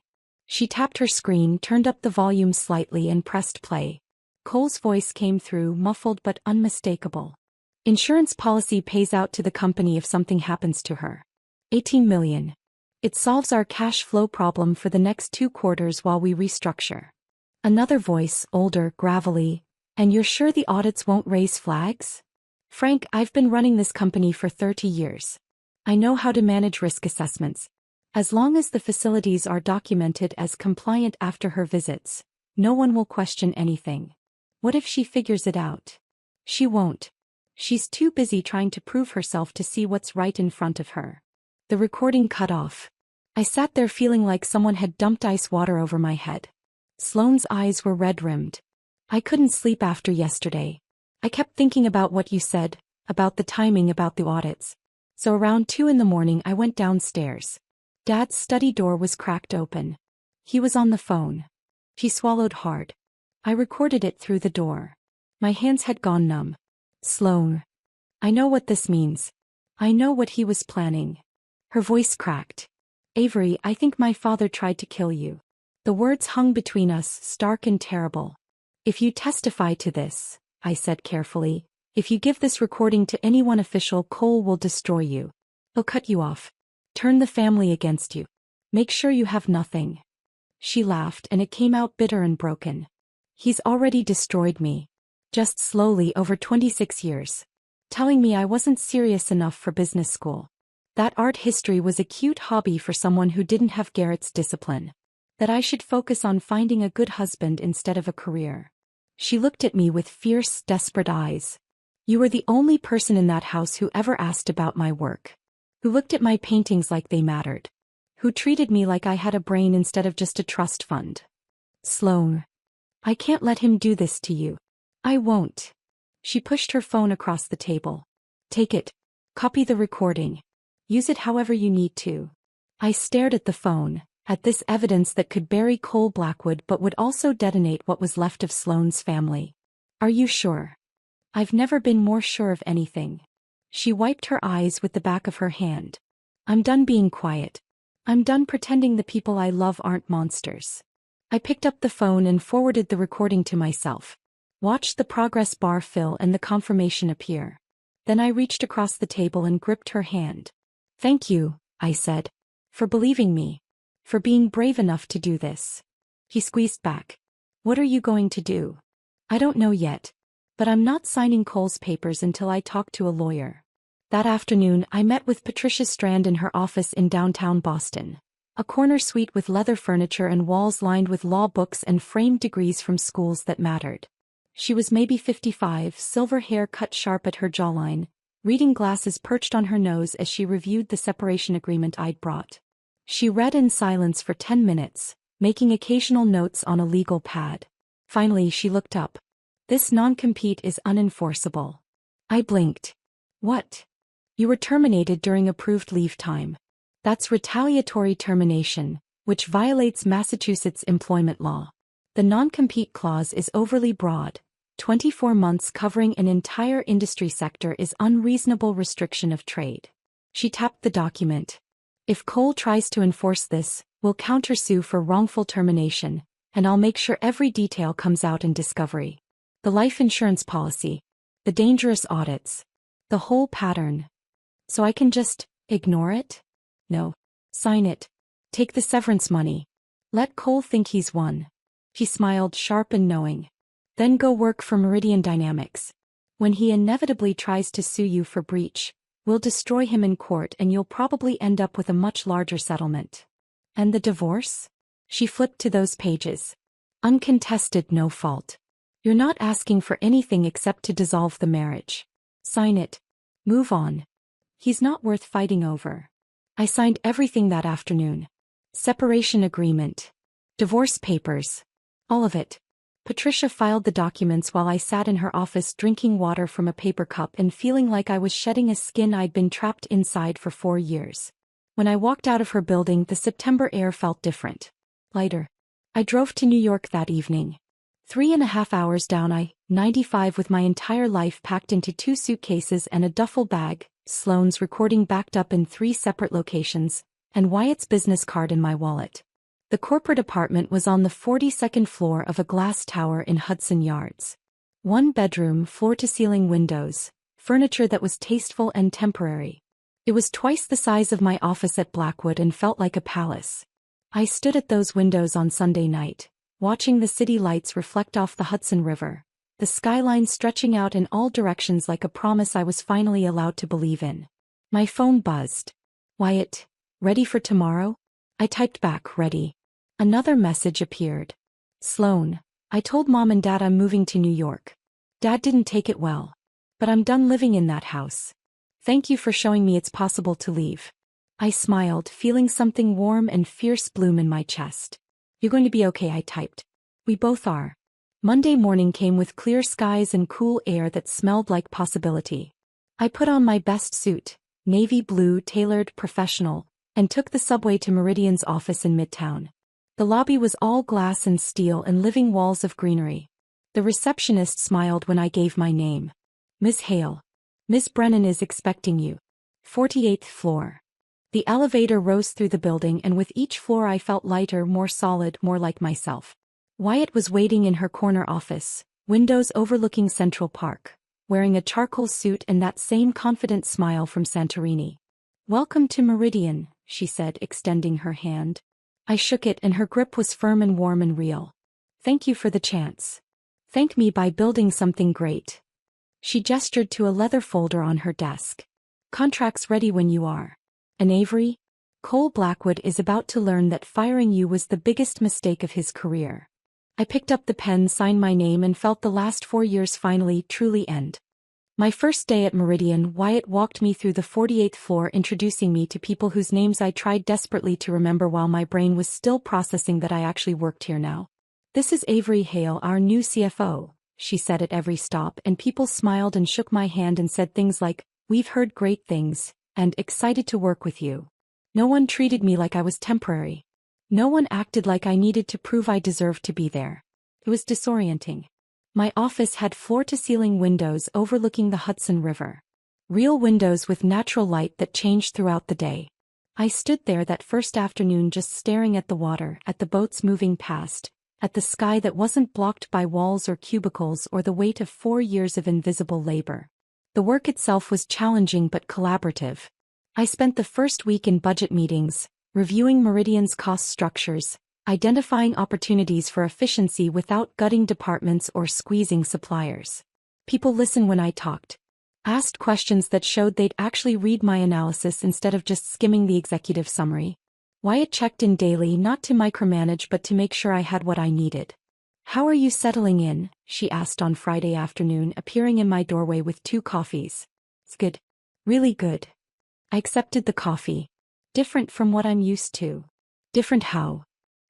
She tapped her screen, turned up the volume slightly and pressed play. Cole's voice came through, muffled but unmistakable. "Insurance policy pays out to the company if something happens to her. 18 million. It solves our cash flow problem for the next 2 quarters while we restructure." Another voice, older, gravelly, "And you're sure the audits won't raise flags?" "Frank, I've been running this company for 30 years. I know how to manage risk assessments. As long as the facilities are documented as compliant after her visits, no one will question anything. What if she figures it out? She won't. She's too busy trying to prove herself to see what's right in front of her." The recording cut off. I sat there feeling like someone had dumped ice water over my head. Sloane's eyes were red-rimmed. "I couldn't sleep after yesterday. I kept thinking about what you said, about the timing, about the audits. So around 2 in the morning I went downstairs. Dad's study door was cracked open. He was on the phone." She swallowed hard. "I recorded it through the door. My hands had gone numb." "Sloan. I know what this means. I know what he was planning." Her voice cracked. "Avery, I think my father tried to kill you." The words hung between us, stark and terrible. "If you testify to this," I said carefully, "if you give this recording to anyone official, Cole will destroy you. He'll cut you off. Turn the family against you. Make sure you have nothing." She laughed, and it came out bitter and broken. "He's already destroyed me. Just slowly over 26 years. Telling me I wasn't serious enough for business school. That art history was a cute hobby for someone who didn't have Garrett's discipline. That I should focus on finding a good husband instead of a career." She looked at me with fierce, desperate eyes. "You were the only person in that house who ever asked about my work. Who looked at my paintings like they mattered. Who treated me like I had a brain instead of just a trust fund. Sloan. I can't let him do this to you. I won't." She pushed her phone across the table. "Take it. Copy the recording. Use it however you need to." I stared at the phone, at this evidence that could bury Cole Blackwood but would also detonate what was left of Sloane's family. "Are you sure?" "I've never been more sure of anything." She wiped her eyes with the back of her hand. "I'm done being quiet. I'm done pretending the people I love aren't monsters." I picked up the phone and forwarded the recording to myself. Watched the progress bar fill and the confirmation appear. Then I reached across the table and gripped her hand. "Thank you," I said. "For believing me. For being brave enough to do this." He squeezed back. "What are you going to do?" "I don't know yet. But I'm not signing Cole's papers until I talk to a lawyer." That afternoon I met with Patricia Strand in her office in downtown Boston. A corner suite with leather furniture and walls lined with law books and framed degrees from schools that mattered. She was maybe 55, silver hair cut sharp at her jawline, reading glasses perched on her nose as she reviewed the separation agreement I'd brought. She read in silence for 10 minutes, making occasional notes on a legal pad. Finally she looked up. This non-compete is unenforceable. I blinked. What? You were terminated during approved leave time. That's retaliatory termination, which violates Massachusetts employment law. The non-compete clause is overly broad. 24 months covering an entire industry sector is unreasonable restriction of trade. She tapped the document. If Cole tries to enforce this, we'll countersue for wrongful termination, and I'll make sure every detail comes out in discovery. The life insurance policy, the dangerous audits, the whole pattern. So I can just ignore it? No. Sign it. Take the severance money. Let Cole think he's won. He smiled sharp and knowing. Then go work for Meridian Dynamics. When he inevitably tries to sue you for breach, we'll destroy him in court and you'll probably end up with a much larger settlement. And the divorce? She flipped to those pages. Uncontested, no fault. You're not asking for anything except to dissolve the marriage. Sign it. Move on. He's not worth fighting over. I signed everything that afternoon. Separation agreement. Divorce papers. All of it. Patricia filed the documents while I sat in her office drinking water from a paper cup and feeling like I was shedding a skin I'd been trapped inside for 4 years. When I walked out of her building, the September air felt different. Lighter. I drove to New York that evening. 3.5 hours down I-95 with my entire life packed into 2 suitcases and a duffel bag, Sloane's recording backed up in 3 separate locations, and Wyatt's business card in my wallet. The corporate apartment was on the 42nd floor of a glass tower in Hudson Yards. 1 bedroom, floor-to-ceiling windows, furniture that was tasteful and temporary. It was twice the size of my office at Blackwood and felt like a palace. I stood at those windows on Sunday night, watching the city lights reflect off the Hudson River, the skyline stretching out in all directions like a promise I was finally allowed to believe in. My phone buzzed. Wyatt, ready for tomorrow? I typed back, ready. Another message appeared. Sloane, I told Mom and Dad I'm moving to New York. Dad didn't take it well. But I'm done living in that house. Thank you for showing me it's possible to leave. I smiled, feeling something warm and fierce bloom in my chest. You're going to be okay, I typed. We both are. Monday morning came with clear skies and cool air that smelled like possibility. I put on my best suit, navy blue, tailored, professional, and took the subway to Meridian's office in Midtown. The lobby was all glass and steel and living walls of greenery. The receptionist smiled when I gave my name. Miss Hale. Miss Brennan is expecting you. 48th floor. The elevator rose through the building and with each floor I felt lighter, more solid, more like myself. Wyatt was waiting in her corner office, windows overlooking Central Park, wearing a charcoal suit and that same confident smile from Santorini. Welcome to Meridian, she said, extending her hand. I shook it and her grip was firm and warm and real. Thank you for the chance. Thank me by building something great. She gestured to a leather folder on her desk. Contracts ready when you are. And Avery? Cole Blackwood is about to learn that firing you was the biggest mistake of his career. I picked up the pen, signed my name and felt the last 4 years finally, truly end. My first day at Meridian, Wyatt walked me through the 48th floor, introducing me to people whose names I tried desperately to remember while my brain was still processing that I actually worked here now. This is Avery Hale, our new CFO, she said at every stop, and people smiled and shook my hand and said things like, we've heard great things, and excited to work with you. No one treated me like I was temporary. No one acted like I needed to prove I deserved to be there. It was disorienting. My office had floor-to-ceiling windows overlooking the Hudson River. Real windows with natural light that changed throughout the day. I stood there that first afternoon just staring at the water, at the boats moving past, at the sky that wasn't blocked by walls or cubicles or the weight of 4 years of invisible labor. The work itself was challenging but collaborative. I spent the first week in budget meetings, reviewing Meridian's cost structures, identifying opportunities for efficiency without gutting departments or squeezing suppliers. People listened when I talked. Asked questions that showed they'd actually read my analysis instead of just skimming the executive summary. Wyatt checked in daily, not to micromanage but to make sure I had what I needed. How are you settling in? She asked on Friday afternoon, appearing in my doorway with 2 coffees. It's good. Really good. I accepted the coffee. Different from what I'm used to. Different how?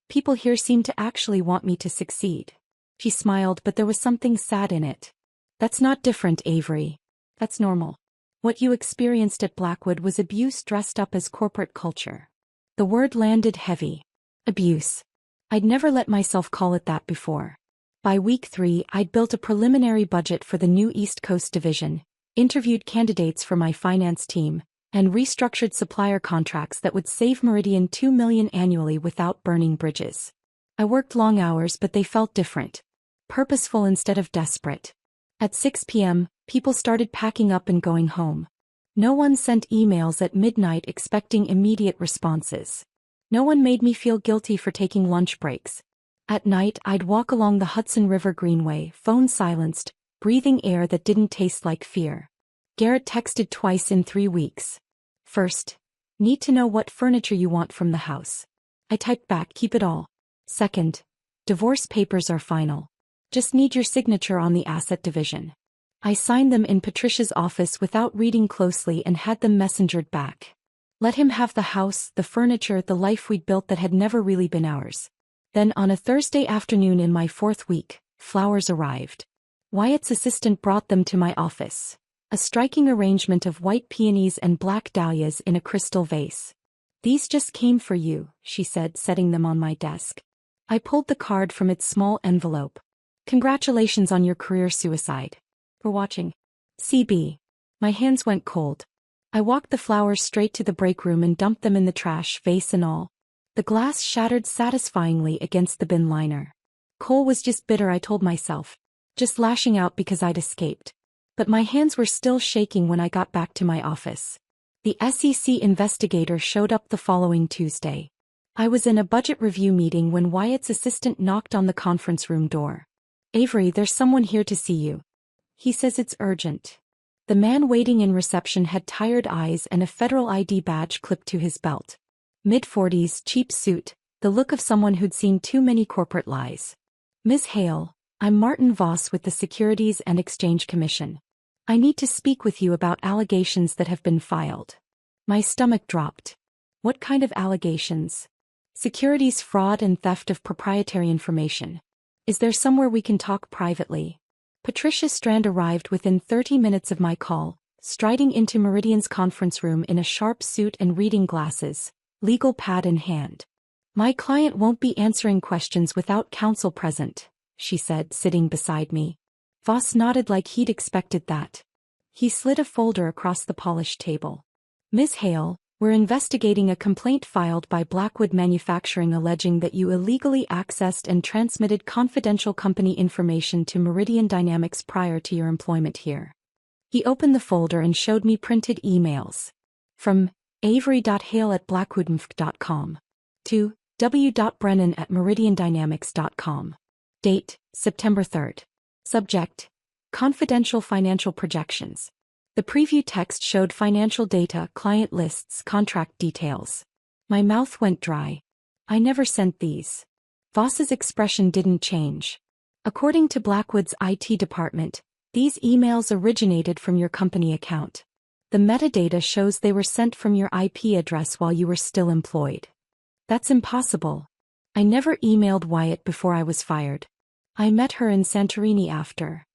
People here seem to actually want me to succeed. She smiled, but there was something sad in it. That's not different, Avery. That's normal. What you experienced at Blackwood was abuse dressed up as corporate culture. The word landed heavy. Abuse. I'd never let myself call it that before. By week 3, I'd built a preliminary budget for the new East Coast division, interviewed candidates for my finance team, and restructured supplier contracts that would save Meridian $2 million annually without burning bridges. I worked long hours, but they felt different. Purposeful instead of desperate. At 6 p.m., people started packing up and going home. No one sent emails at midnight expecting immediate responses. No one made me feel guilty for taking lunch breaks. At night, I'd walk along the Hudson River Greenway, phone silenced, breathing air that didn't taste like fear. Garrett texted twice in 3 weeks. First, need to know what furniture you want from the house. I typed back, keep it all. Second, divorce papers are final. Just need your signature on the asset division. I signed them in Patricia's office without reading closely and had them messengered back. Let him have the house, the furniture, the life we'd built that had never really been ours. Then on a Thursday afternoon in my 4th week, flowers arrived. Wyatt's assistant brought them to my office. A striking arrangement of white peonies and black dahlias in a crystal vase. These just came for you, she said, setting them on my desk. I pulled the card from its small envelope. Congratulations on your career suicide. For watching. CB. My hands went cold. I walked the flowers straight to the break room and dumped them in the trash, vase and all. The glass shattered satisfyingly against the bin liner. Cole was just bitter, I told myself. Just lashing out because I'd escaped. But my hands were still shaking when I got back to my office. The SEC investigator showed up the following Tuesday. I was in a budget review meeting when Wyatt's assistant knocked on the conference room door. Avery, there's someone here to see you. He says it's urgent. The man waiting in reception had tired eyes and a federal ID badge clipped to his belt. Mid-40s, cheap suit, the look of someone who'd seen too many corporate lies. Ms. Hale, I'm Martin Voss with the Securities and Exchange Commission. I need to speak with you about allegations that have been filed. My stomach dropped. What kind of allegations? Securities fraud and theft of proprietary information. Is there somewhere we can talk privately? Patricia Strand arrived within 30 minutes of my call, striding into Meridian's conference room in a sharp suit and reading glasses, legal pad in hand. My client won't be answering questions without counsel present, she said, sitting beside me. Voss nodded like he'd expected that. He slid a folder across the polished table. Ms. Hale, we're investigating a complaint filed by Blackwood Manufacturing alleging that you illegally accessed and transmitted confidential company information to Meridian Dynamics prior to your employment here. He opened the folder and showed me printed emails. From avery.hale@blackwoodmf.com to w.brennan@meridiandynamics.com. Date, September 3rd. Subject, confidential financial projections. The preview text showed financial data, client lists, contract details. My mouth went dry. I never sent these. Voss's expression didn't change. According to Blackwood's IT department, these emails originated from your company account. The metadata shows they were sent from your IP address while you were still employed. That's impossible. I never emailed Wyatt before I was fired. I met her in Santorini after.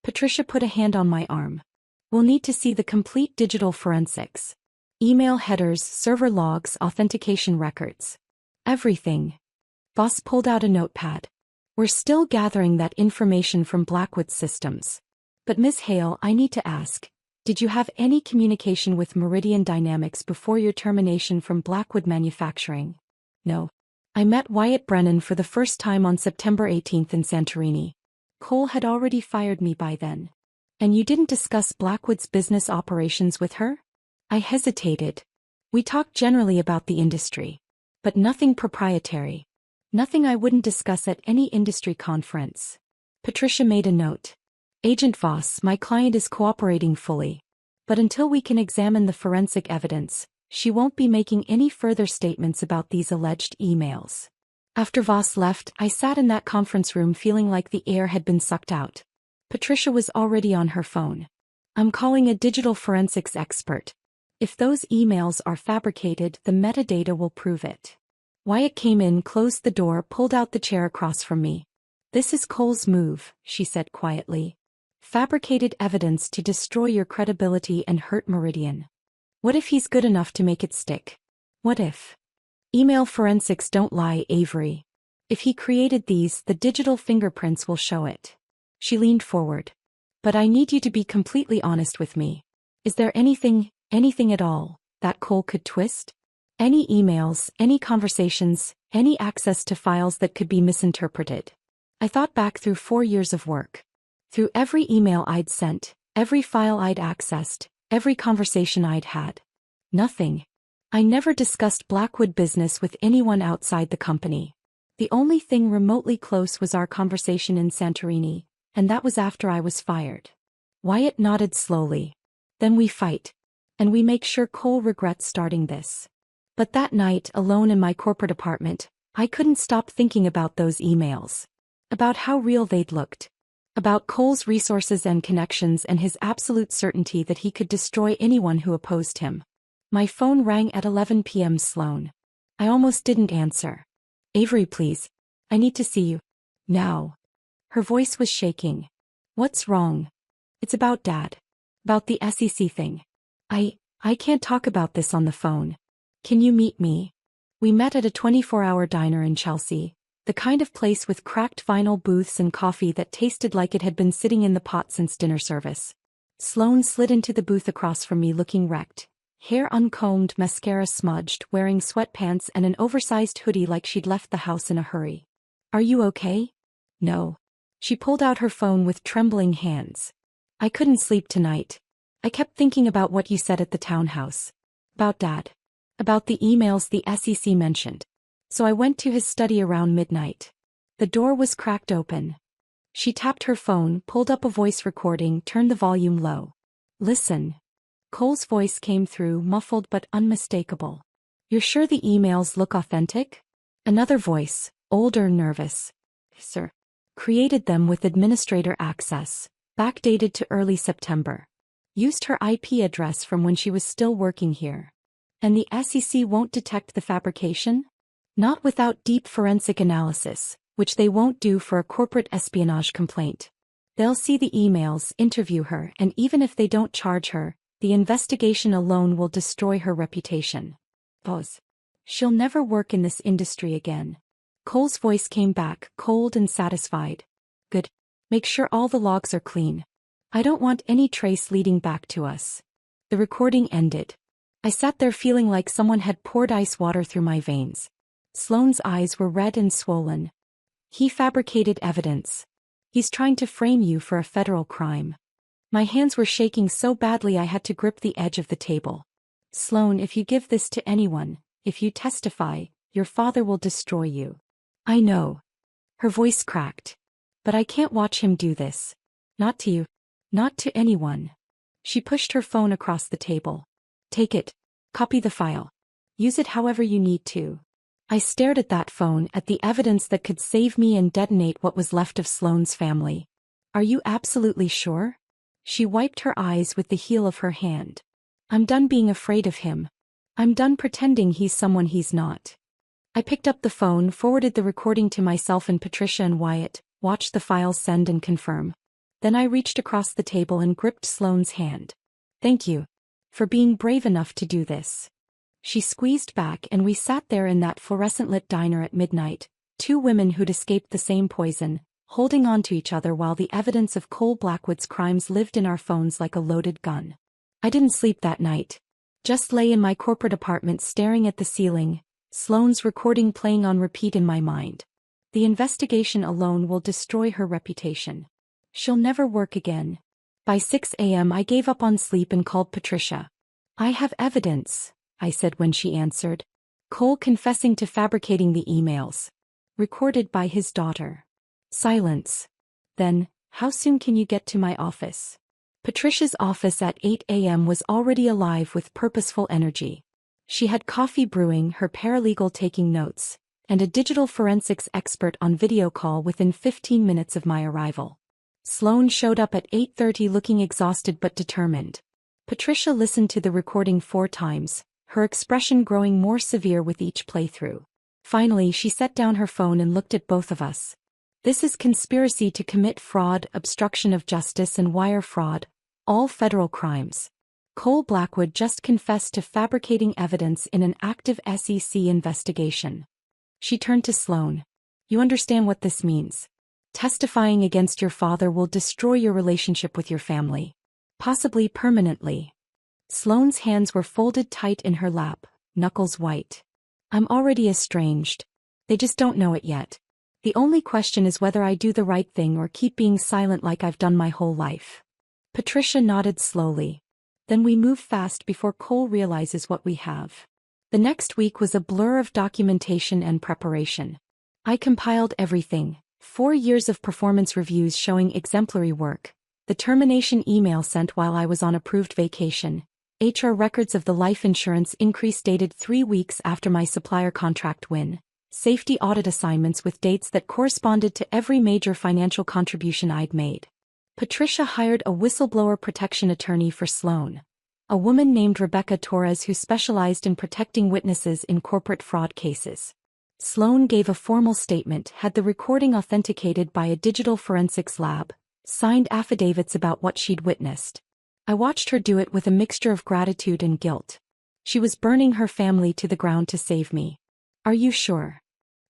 Patricia put a hand on my arm. We'll need to see the complete digital forensics. Email headers, server logs, authentication records. Everything. Voss pulled out a notepad. We're still gathering that information from Blackwood's systems. But Ms. Hale, I need to ask, did you have any communication with Meridian Dynamics before your termination from Blackwood Manufacturing? No. I met Wyatt Brennan for the first time on September 18th in Santorini. Cole had already fired me by then. And you didn't discuss Blackwood's business operations with her? I hesitated. We talked generally about the industry. But nothing proprietary. Nothing I wouldn't discuss at any industry conference. Patricia made a note. Agent Voss, my client is cooperating fully. But until we can examine the forensic evidence, she won't be making any further statements about these alleged emails. After Voss left, I sat in that conference room feeling like the air had been sucked out. Patricia was already on her phone. I'm calling a digital forensics expert. If those emails are fabricated, the metadata will prove it. Wyatt came in, closed the door, pulled out the chair across from me. This is Cole's move, she said quietly. Fabricated evidence to destroy your credibility and hurt Meridian. What if he's good enough to make it stick? What if? Email forensics don't lie, Avery. If he created these, the digital fingerprints will show it. She leaned forward. But I need you to be completely honest with me. Is there anything at all, that Cole could twist? Any emails, any conversations, any access to files that could be misinterpreted? I thought back through 4 years of work. Through every email I'd sent, every file I'd accessed, every conversation I'd had. Nothing. I never discussed Blackwood business with anyone outside the company. The only thing remotely close was our conversation in Santorini, and that was after I was fired. Wyatt nodded slowly. Then we fight. And we make sure Cole regrets starting this. But that night, alone in my corporate apartment, I couldn't stop thinking about those emails. About how real they'd looked. About Cole's resources and connections and his absolute certainty that he could destroy anyone who opposed him. My phone rang at 11 p.m. Sloan. I almost didn't answer. Avery, please. I need to see you. Now. Her voice was shaking. What's wrong? It's about Dad. About the SEC thing. I can't talk about this on the phone. Can you meet me? We met at a 24-hour diner in Chelsea, the kind of place with cracked vinyl booths and coffee that tasted like it had been sitting in the pot since dinner service. Sloan slid into the booth across from me looking wrecked, hair uncombed, mascara smudged, wearing sweatpants and an oversized hoodie like she'd left the house in a hurry. Are you okay? No. She pulled out her phone with trembling hands. I couldn't sleep tonight. I kept thinking about what you said at the townhouse. About Dad. About the emails the SEC mentioned. So I went to his study around midnight. The door was cracked open. She tapped her phone, pulled up a voice recording, turned the volume low. Listen. Cole's voice came through, muffled but unmistakable. You're sure the emails look authentic? Another voice, older, nervous. Sir. Created them with administrator access, backdated to early September. Used her IP address from when she was still working here. And the SEC won't detect the fabrication? Not without deep forensic analysis, which they won't do for a corporate espionage complaint. They'll see the emails, interview her, and even if they don't charge her, the investigation alone will destroy her reputation. Pause. She'll never work in this industry again. Cole's voice came back, cold and satisfied. Good. Make sure all the logs are clean. I don't want any trace leading back to us. The recording ended. I sat there feeling like someone had poured ice water through my veins. Sloane's eyes were red and swollen. He fabricated evidence. He's trying to frame you for a federal crime. My hands were shaking so badly I had to grip the edge of the table. Sloane, if you give this to anyone, if you testify, your father will destroy you. I know. Her voice cracked. But I can't watch him do this. Not to you. Not to anyone. She pushed her phone across the table. Take it. Copy the file. Use it however you need to. I stared at that phone, at the evidence that could save me and detonate what was left of Sloane's family. Are you absolutely sure? She wiped her eyes with the heel of her hand. I'm done being afraid of him. I'm done pretending he's someone he's not. I picked up the phone, forwarded the recording to myself and Patricia and Wyatt, watched the files send and confirm. Then I reached across the table and gripped Sloane's hand. Thank you. For being brave enough to do this. She squeezed back and we sat there in that fluorescent-lit diner at midnight, two women who'd escaped the same poison, holding on to each other while the evidence of Cole Blackwood's crimes lived in our phones like a loaded gun. I didn't sleep that night. Just lay in my corporate apartment staring at the ceiling, Sloane's recording playing on repeat in my mind. The investigation alone will destroy her reputation. She'll never work again. By 6 a.m. I gave up on sleep and called Patricia. I have evidence, I said when she answered. Cole confessing to fabricating the emails. Recorded by his daughter. Silence. Then, how soon can you get to my office? Patricia's office at 8 a.m. was already alive with purposeful energy. She had coffee brewing, her paralegal taking notes, and a digital forensics expert on video call within 15 minutes of my arrival. Sloane showed up at 8:30 looking exhausted but determined. Patricia listened to the recording 4 times, her expression growing more severe with each playthrough. Finally she set down her phone and looked at both of us. This is conspiracy to commit fraud, obstruction of justice and wire fraud, all federal crimes. Cole Blackwood just confessed to fabricating evidence in an active SEC investigation. She turned to Sloan. You understand what this means. Testifying against your father will destroy your relationship with your family. Possibly permanently. Sloane's hands were folded tight in her lap, knuckles white. I'm already estranged. They just don't know it yet. The only question is whether I do the right thing or keep being silent like I've done my whole life. Patricia nodded slowly. Then we move fast before Cole realizes what we have. The next week was a blur of documentation and preparation. I compiled everything, 4 years of performance reviews showing exemplary work, the termination email sent while I was on approved vacation, HR records of the life insurance increase dated 3 weeks after my supplier contract win, safety audit assignments with dates that corresponded to every major financial contribution I'd made. Patricia hired a whistleblower protection attorney for Sloan, a woman named Rebecca Torres who specialized in protecting witnesses in corporate fraud cases. Sloan gave a formal statement, had the recording authenticated by a digital forensics lab, signed affidavits about what she'd witnessed. I watched her do it with a mixture of gratitude and guilt. She was burning her family to the ground to save me. Are you sure?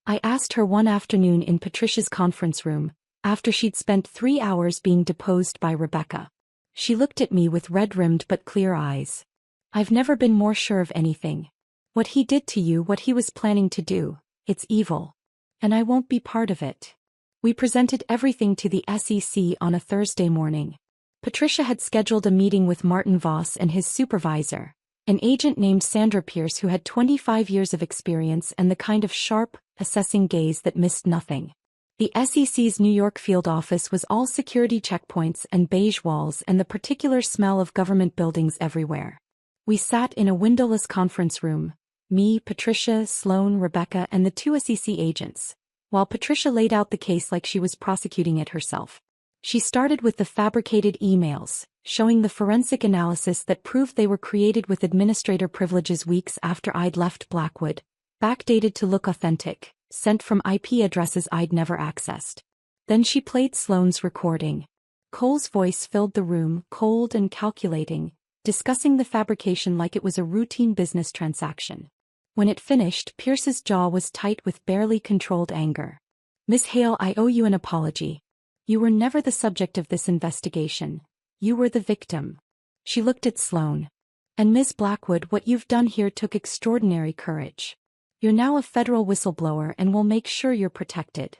I asked her one afternoon in Patricia's conference room, after she'd spent 3 hours being deposed by Rebecca. She looked at me with red-rimmed but clear eyes. I've never been more sure of anything. What he did to you, what he was planning to do, it's evil. And I won't be part of it. We presented everything to the SEC on a Thursday morning. Patricia had scheduled a meeting with Martin Voss and his supervisor, an agent named Sandra Pierce who had 25 years of experience and the kind of sharp, assessing gaze that missed nothing. The SEC's New York field office was all security checkpoints and beige walls and the particular smell of government buildings everywhere. We sat in a windowless conference room, me, Patricia, Sloan, Rebecca, and the 2 SEC agents, while Patricia laid out the case like she was prosecuting it herself. She started with the fabricated emails, showing the forensic analysis that proved they were created with administrator privileges weeks after I'd left Blackwood, backdated to look authentic, sent from IP addresses I'd never accessed. Then she played Sloane's recording. Cole's voice filled the room, cold and calculating, discussing the fabrication like it was a routine business transaction. When it finished, Pierce's jaw was tight with barely controlled anger. Miss Hale, I owe you an apology. You were never the subject of this investigation. You were the victim. She looked at Sloan. And Ms. Blackwood, what you've done here took extraordinary courage. You're now a federal whistleblower and we'll make sure you're protected.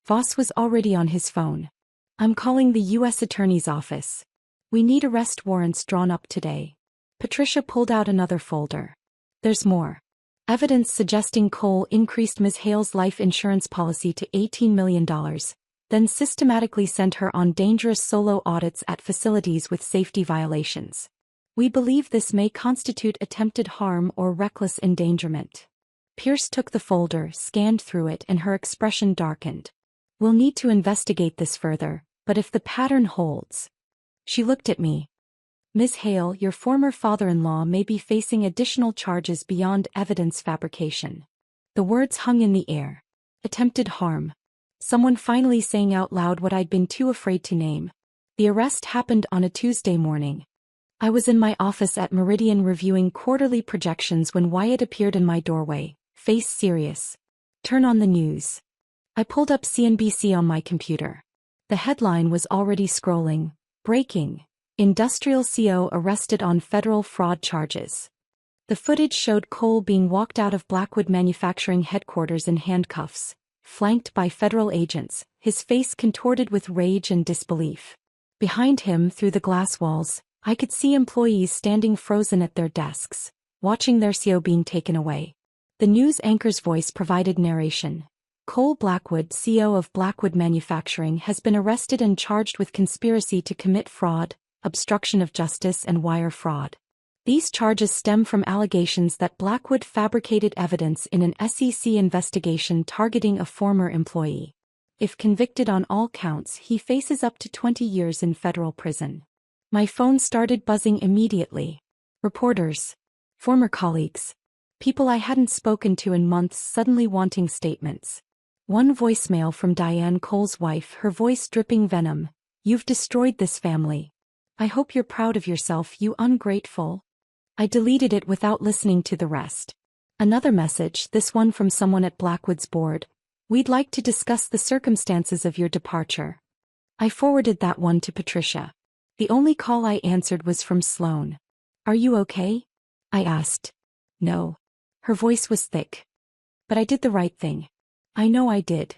Voss was already on his phone. I'm calling the U.S. Attorney's Office. We need arrest warrants drawn up today. Patricia pulled out another folder. There's more. Evidence suggesting Cole increased Ms. Hale's life insurance policy to $18 million, then systematically sent her on dangerous solo audits at facilities with safety violations. We believe this may constitute attempted harm or reckless endangerment. Pierce took the folder, scanned through it, and her expression darkened. We'll need to investigate this further, but if the pattern holds. She looked at me. Ms. Hale, your former father-in-law may be facing additional charges beyond evidence fabrication. The words hung in the air. Attempted harm. Someone finally saying out loud what I'd been too afraid to name. The arrest happened on a Tuesday morning. I was in my office at Meridian reviewing quarterly projections when Wyatt appeared in my doorway, face serious. Turn on the news. I pulled up CNBC on my computer. The headline was already scrolling. Breaking. Industrial CO arrested on federal fraud charges. The footage showed Cole being walked out of Blackwood Manufacturing headquarters in handcuffs, flanked by federal agents, his face contorted with rage and disbelief. Behind him, through the glass walls, I could see employees standing frozen at their desks, watching their CO being taken away. The news anchor's voice provided narration. Cole Blackwood, CO of Blackwood Manufacturing, has been arrested and charged with conspiracy to commit fraud, obstruction of justice and wire fraud. These charges stem from allegations that Blackwood fabricated evidence in an SEC investigation targeting a former employee. If convicted on all counts, he faces up to 20 years in federal prison. My phone started buzzing immediately. Reporters. Former colleagues. People I hadn't spoken to in months suddenly wanting statements. One voicemail from Diane Cole's wife, her voice dripping venom. "You've destroyed this family. I hope you're proud of yourself, you ungrateful." I deleted it without listening to the rest. Another message, this one from someone at Blackwood's board. "We'd like to discuss the circumstances of your departure." I forwarded that one to Patricia. The only call I answered was from Sloan. "Are you okay?" I asked. "No." Her voice was thick. "But I did the right thing." "I know I did."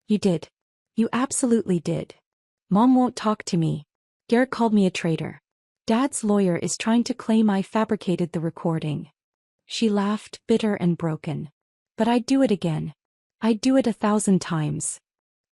"You did. You absolutely did. Mom won't talk to me. Garrett called me a traitor. Dad's lawyer is trying to claim I fabricated the recording." She laughed, bitter and broken. "But I'd do it again. I'd do it 1,000 times."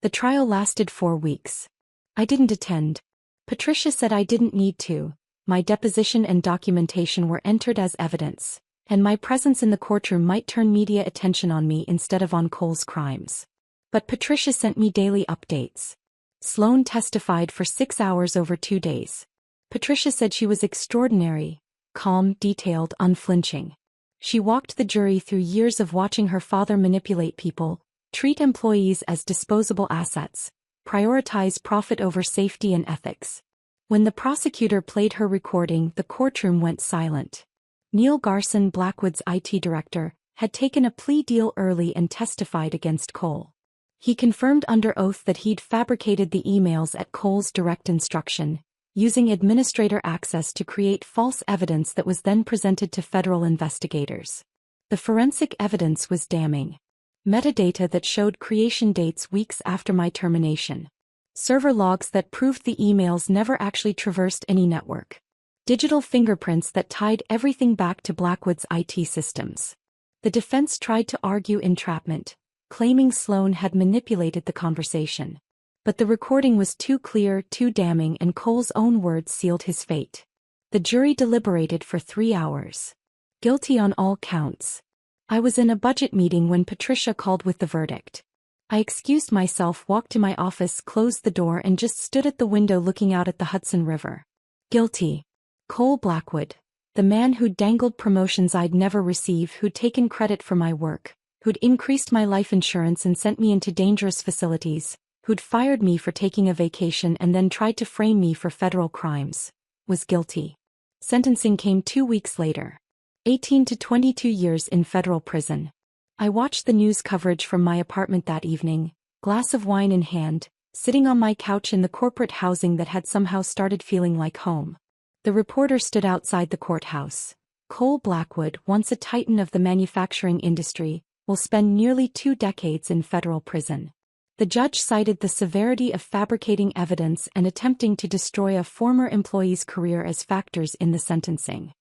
The trial lasted 4 weeks. I didn't attend. Patricia said I didn't need to. My deposition and documentation were entered as evidence, and my presence in the courtroom might turn media attention on me instead of on Cole's crimes. But Patricia sent me daily updates. Sloan testified for 6 hours over 2 days. Patricia said she was extraordinary, calm, detailed, unflinching. She walked the jury through years of watching her father manipulate people, treat employees as disposable assets, prioritize profit over safety and ethics. When the prosecutor played her recording, the courtroom went silent. Neil Garson, Blackwood's IT director, had taken a plea deal early and testified against Cole. He confirmed under oath that he'd fabricated the emails at Cole's direct instruction, using administrator access to create false evidence that was then presented to federal investigators. The forensic evidence was damning. Metadata that showed creation dates weeks after my termination. Server logs that proved the emails never actually traversed any network. Digital fingerprints that tied everything back to Blackwood's IT systems. The defense tried to argue entrapment, claiming Sloan had manipulated the conversation. But the recording was too clear, too damning, and Cole's own words sealed his fate. The jury deliberated for 3 hours. Guilty on all counts. I was in a budget meeting when Patricia called with the verdict. I excused myself, walked to my office, closed the door, and just stood at the window looking out at the Hudson River. Guilty. Cole Blackwood, the man who'd dangled promotions I'd never receive, who'd taken credit for my work, who'd increased my life insurance and sent me into dangerous facilities, who'd fired me for taking a vacation and then tried to frame me for federal crimes, was guilty. Sentencing came 2 weeks later. 18 to 22 years in federal prison. I watched the news coverage from my apartment that evening, glass of wine in hand, sitting on my couch in the corporate housing that had somehow started feeling like home. The reporter stood outside the courthouse. "Cole Blackwood, once a titan of the manufacturing industry, will spend nearly 2 decades in federal prison." The judge cited the severity of fabricating evidence and attempting to destroy a former employee's career as factors in the sentencing.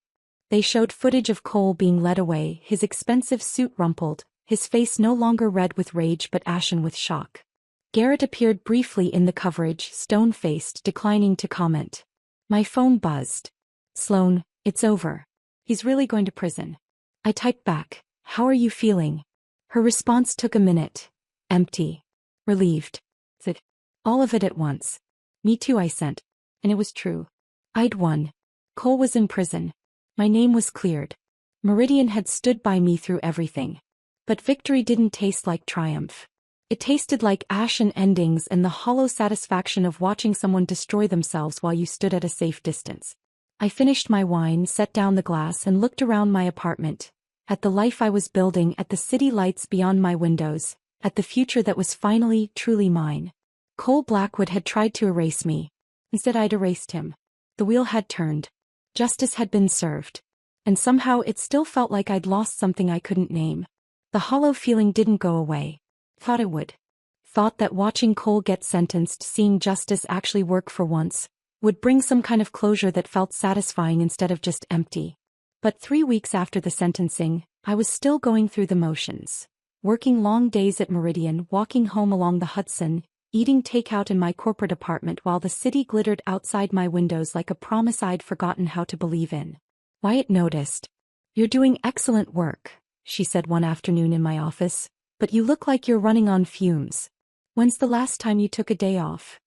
They showed footage of Cole being led away, his expensive suit rumpled, his face no longer red with rage but ashen with shock. Garrett appeared briefly in the coverage, stone-faced, declining to comment. My phone buzzed. "Sloan, it's over. He's really going to prison." I typed back, "How are you feeling?" Her response took a minute. "Empty. Relieved." Said, "All of it at once." "Me too," I sent. And it was true. I'd won. Cole was in prison. My name was cleared. Meridian had stood by me through everything. But victory didn't taste like triumph. It tasted like ashen endings and the hollow satisfaction of watching someone destroy themselves while you stood at a safe distance. I finished my wine, set down the glass, and looked around my apartment, at the life I was building, at the city lights beyond my windows, at the future that was finally, truly mine. Cole Blackwood had tried to erase me. Instead, I'd erased him. The wheel had turned. Justice had been served. And somehow it still felt like I'd lost something I couldn't name. The hollow feeling didn't go away. Thought it would. Thought that watching Cole get sentenced, seeing justice actually work for once, would bring some kind of closure that felt satisfying instead of just empty. But 3 weeks after the sentencing, I was still going through the motions. Working long days at Meridian, walking home along the Hudson, eating takeout in my corporate apartment while the city glittered outside my windows like a promise I'd forgotten how to believe in. Wyatt noticed. "You're doing excellent work," she said one afternoon in my office, "but you look like you're running on fumes. When's the last time you took a day off?"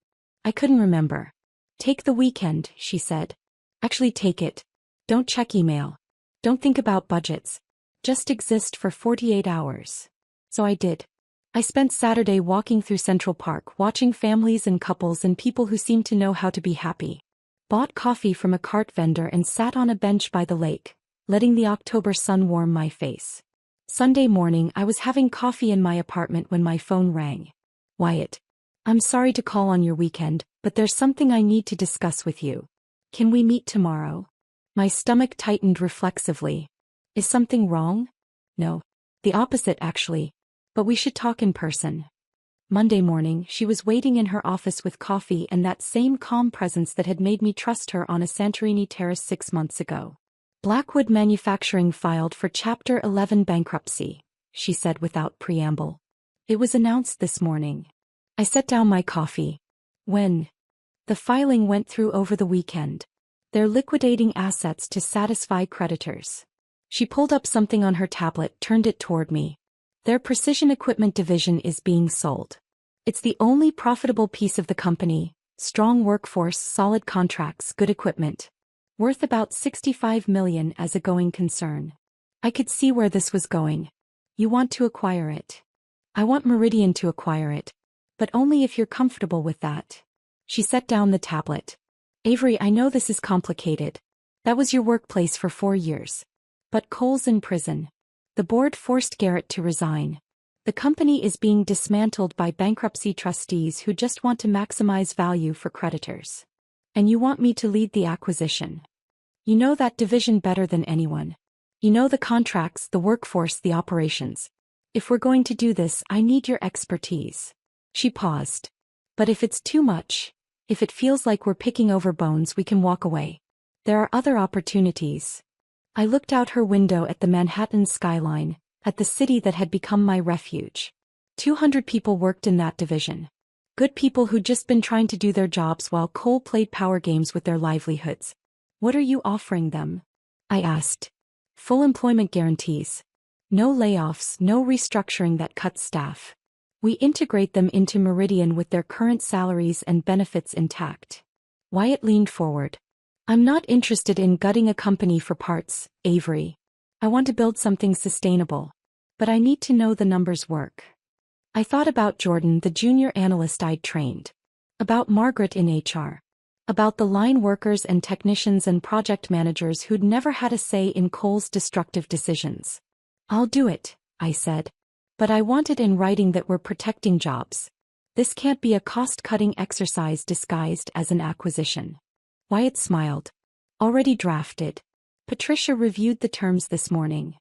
I couldn't remember. "Take the weekend," she said. "Actually take it. Don't check email. Don't think about budgets. Just exist for 48 hours. So I did. I spent Saturday walking through Central Park, watching families and couples and people who seemed to know how to be happy. Bought coffee from a cart vendor and sat on a bench by the lake, letting the October sun warm my face. Sunday morning, I was having coffee in my apartment when my phone rang. Wyatt. I'm sorry to call on your weekend, but there's something I need to discuss with you. Can we meet tomorrow? My stomach tightened reflexively. Is something wrong? No. The opposite, actually. But we should talk in person. Monday morning, she was waiting in her office with coffee and that same calm presence that had made me trust her on a Santorini terrace 6 months ago. Blackwood Manufacturing filed for Chapter 11 bankruptcy, she said without preamble. It was announced this morning. I set down my coffee. When? The filing went through over the weekend. They're liquidating assets to satisfy creditors. She pulled up something on her tablet, turned it toward me. Their precision equipment division is being sold. It's the only profitable piece of the company, strong workforce, solid contracts, good equipment. Worth about $65 million as a going concern. I could see where this was going. You want to acquire it. I want Meridian to acquire it. But only if you're comfortable with that. She set down the tablet. Avery, I know this is complicated. That was your workplace for 4 years. But Cole's in prison. The board forced Garrett to resign. The company is being dismantled by bankruptcy trustees who just want to maximize value for creditors. And you want me to lead the acquisition. You know that division better than anyone. You know the contracts, the workforce, the operations. If we're going to do this, I need your expertise. She paused. But if it's too much, if it feels like we're picking over bones, we can walk away. There are other opportunities. I looked out her window at the Manhattan skyline, at the city that had become my refuge. 200 people worked in that division. Good people who'd just been trying to do their jobs while Cole played power games with their livelihoods. What are you offering them? I asked. Full employment guarantees. No layoffs, no restructuring that cuts staff. We integrate them into Meridian with their current salaries and benefits intact. Wyatt leaned forward. I'm not interested in gutting a company for parts, Avery. I want to build something sustainable. But I need to know the numbers work. I thought about Jordan, the junior analyst I'd trained. About Margaret in HR. About the line workers and technicians and project managers who'd never had a say in Cole's destructive decisions. I'll do it, I said. But I want it in writing that we're protecting jobs. This can't be a cost-cutting exercise disguised as an acquisition. Wyatt smiled. Already drafted. Patricia reviewed the terms this morning.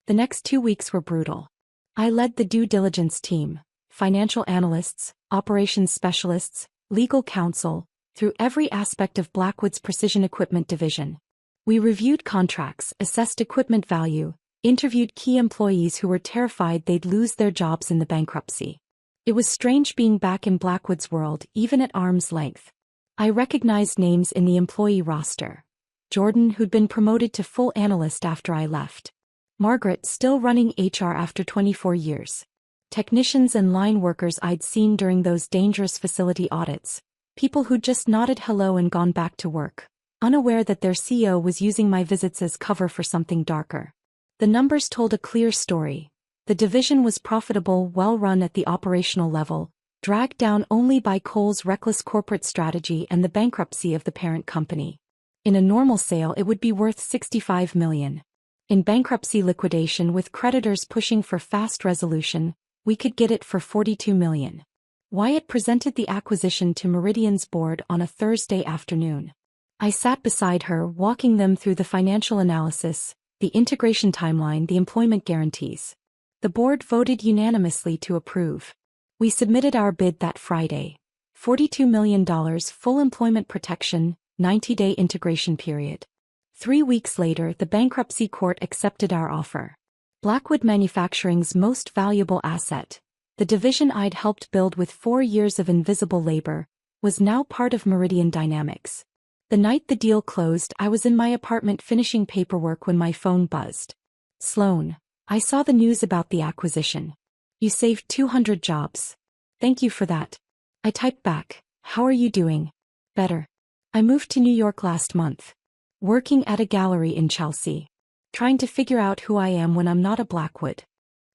The next 2 weeks were brutal. I led the due diligence team, financial analysts, operations specialists, legal counsel, through every aspect of Blackwood's precision equipment division. We reviewed contracts, assessed equipment value, interviewed key employees who were terrified they'd lose their jobs in the bankruptcy. It was strange being back in Blackwood's world, even at arm's length. I recognized names in the employee roster. Jordan, who'd been promoted to full analyst after I left. Margaret, still running HR after 24 years. Technicians and line workers I'd seen during those dangerous facility audits. People who'd just nodded hello and gone back to work, unaware that their CEO was using my visits as cover for something darker. The numbers told a clear story. The division was profitable, well-run at the operational level, dragged down only by Cole's reckless corporate strategy and the bankruptcy of the parent company. In a normal sale, it would be worth $65 million. In bankruptcy liquidation, with creditors pushing for fast resolution, we could get it for $42 million. Wyatt presented the acquisition to Meridian's board on a Thursday afternoon. I sat beside her, walking them through the financial analysis, the integration timeline, the employment guarantees. The board voted unanimously to approve. We submitted our bid that Friday. $42 million full employment protection, 90-day integration period. 3 weeks later, the bankruptcy court accepted our offer. Blackwood Manufacturing's most valuable asset, the division I'd helped build with 4 years of invisible labor, was now part of Meridian Dynamics. The night the deal closed, I was in my apartment finishing paperwork when my phone buzzed. Sloan, I saw the news about the acquisition. You saved 200 jobs. Thank you for that. I typed back, how are you doing? Better. I moved to New York last month. Working at a gallery in Chelsea. Trying to figure out who I am when I'm not a Blackwood.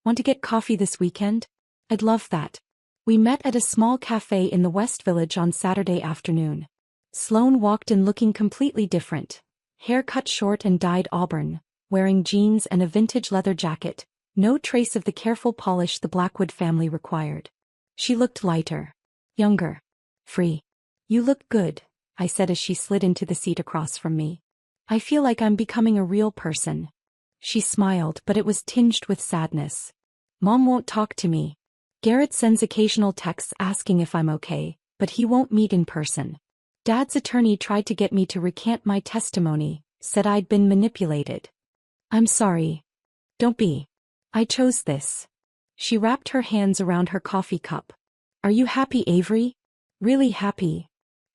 Want to get coffee this weekend? I'd love that. We met at a small cafe in the West Village on Saturday afternoon. Sloane walked in looking completely different. Hair cut short and dyed auburn, wearing jeans and a vintage leather jacket, no trace of the careful polish the Blackwood family required. She looked lighter. Younger. Free. You look good, I said as she slid into the seat across from me. I feel like I'm becoming a real person. She smiled, but it was tinged with sadness. Mom won't talk to me. Garrett sends occasional texts asking if I'm okay, but he won't meet in person. Dad's attorney tried to get me to recant my testimony, said I'd been manipulated. I'm sorry. Don't be. I chose this. She wrapped her hands around her coffee cup. Are you happy, Avery? Really happy?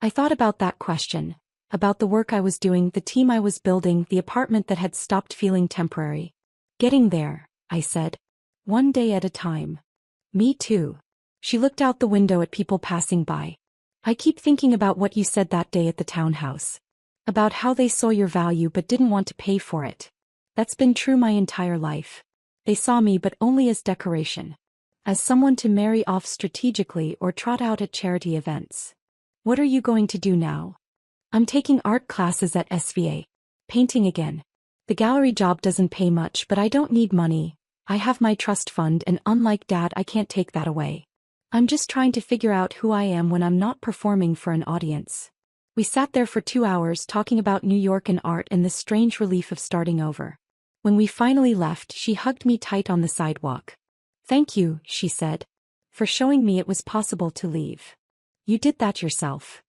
I thought about that question, about the work I was doing, the team I was building, the apartment that had stopped feeling temporary. Getting there, I said. One day at a time. Me too. She looked out the window at people passing by. I keep thinking about what you said that day at the townhouse. About how they saw your value but didn't want to pay for it. That's been true my entire life. They saw me but only as decoration. As someone to marry off strategically or trot out at charity events. What are you going to do now? I'm taking art classes at SVA. Painting again. The gallery job doesn't pay much, but I don't need money. I have my trust fund, and unlike Dad, I can't take that away. I'm just trying to figure out who I am when I'm not performing for an audience. We sat there for 2 hours talking about New York and art and the strange relief of starting over. When we finally left, she hugged me tight on the sidewalk. Thank you, she said, for showing me it was possible to leave. You did that yourself.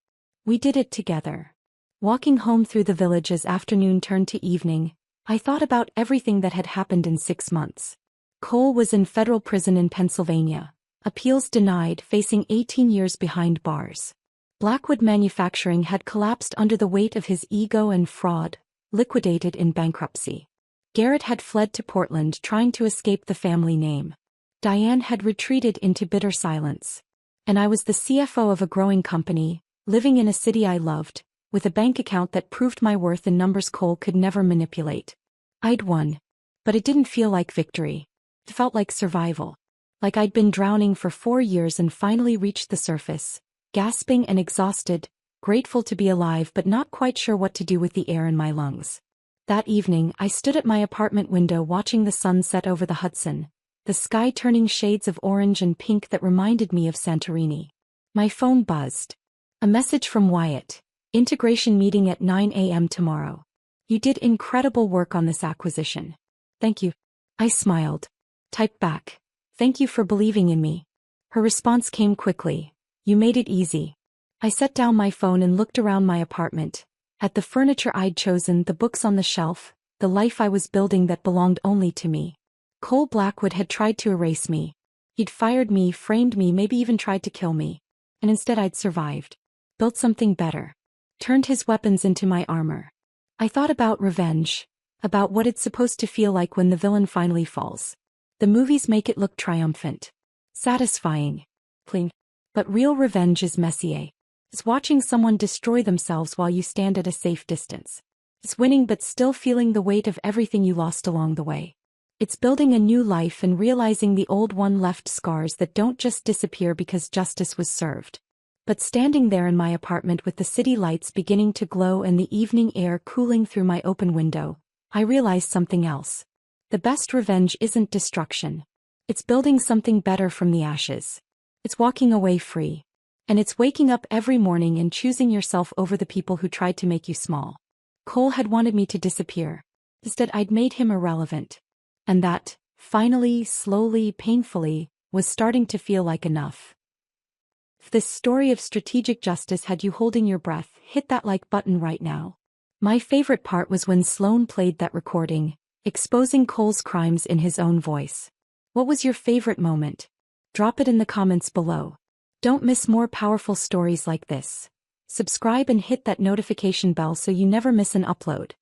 We did it together. Walking home through the village as afternoon turned to evening, I thought about everything that had happened in 6 months. Cole was in federal prison in Pennsylvania, appeals denied, facing 18 years behind bars. Blackwood Manufacturing had collapsed under the weight of his ego and fraud, liquidated in bankruptcy. Garrett had fled to Portland trying to escape the family name. Diane had retreated into bitter silence. And I was the CFO of a growing company, living in a city I loved, with a bank account that proved my worth in numbers Cole could never manipulate. I'd won. But it didn't feel like victory. It felt like survival. Like I'd been drowning for 4 years and finally reached the surface, gasping and exhausted, grateful to be alive but not quite sure what to do with the air in my lungs. That evening, I stood at my apartment window watching the sun set over the Hudson, the sky turning shades of orange and pink that reminded me of Santorini. My phone buzzed. A message from Wyatt. Integration meeting at 9 a.m. tomorrow. You did incredible work on this acquisition. Thank you. I smiled. Typed back. Thank you for believing in me. Her response came quickly. You made it easy. I set down my phone and looked around my apartment. At the furniture I'd chosen, the books on the shelf, the life I was building that belonged only to me. Cole Blackwood had tried to erase me. He'd fired me, framed me, maybe even tried to kill me. And instead I'd survived. Built something better. Turned his weapons into my armor. I thought about revenge. About what it's supposed to feel like when the villain finally falls. The movies make it look triumphant. Satisfying. Clean. But real revenge is messy. It's watching someone destroy themselves while you stand at a safe distance. It's winning but still feeling the weight of everything you lost along the way. It's building a new life and realizing the old one left scars that don't just disappear because justice was served. But standing there in my apartment with the city lights beginning to glow and the evening air cooling through my open window, I realized something else. The best revenge isn't destruction. It's building something better from the ashes. It's walking away free. And it's waking up every morning and choosing yourself over the people who tried to make you small. Cole had wanted me to disappear. Instead, I'd made him irrelevant. And that, finally, slowly, painfully, was starting to feel like enough. If this story of strategic justice had you holding your breath, hit that like button right now. My favorite part was when Sloane played that recording, exposing Cole's crimes in his own voice. What was your favorite moment? Drop it in the comments below. Don't miss more powerful stories like this. Subscribe and hit that notification bell so you never miss an upload.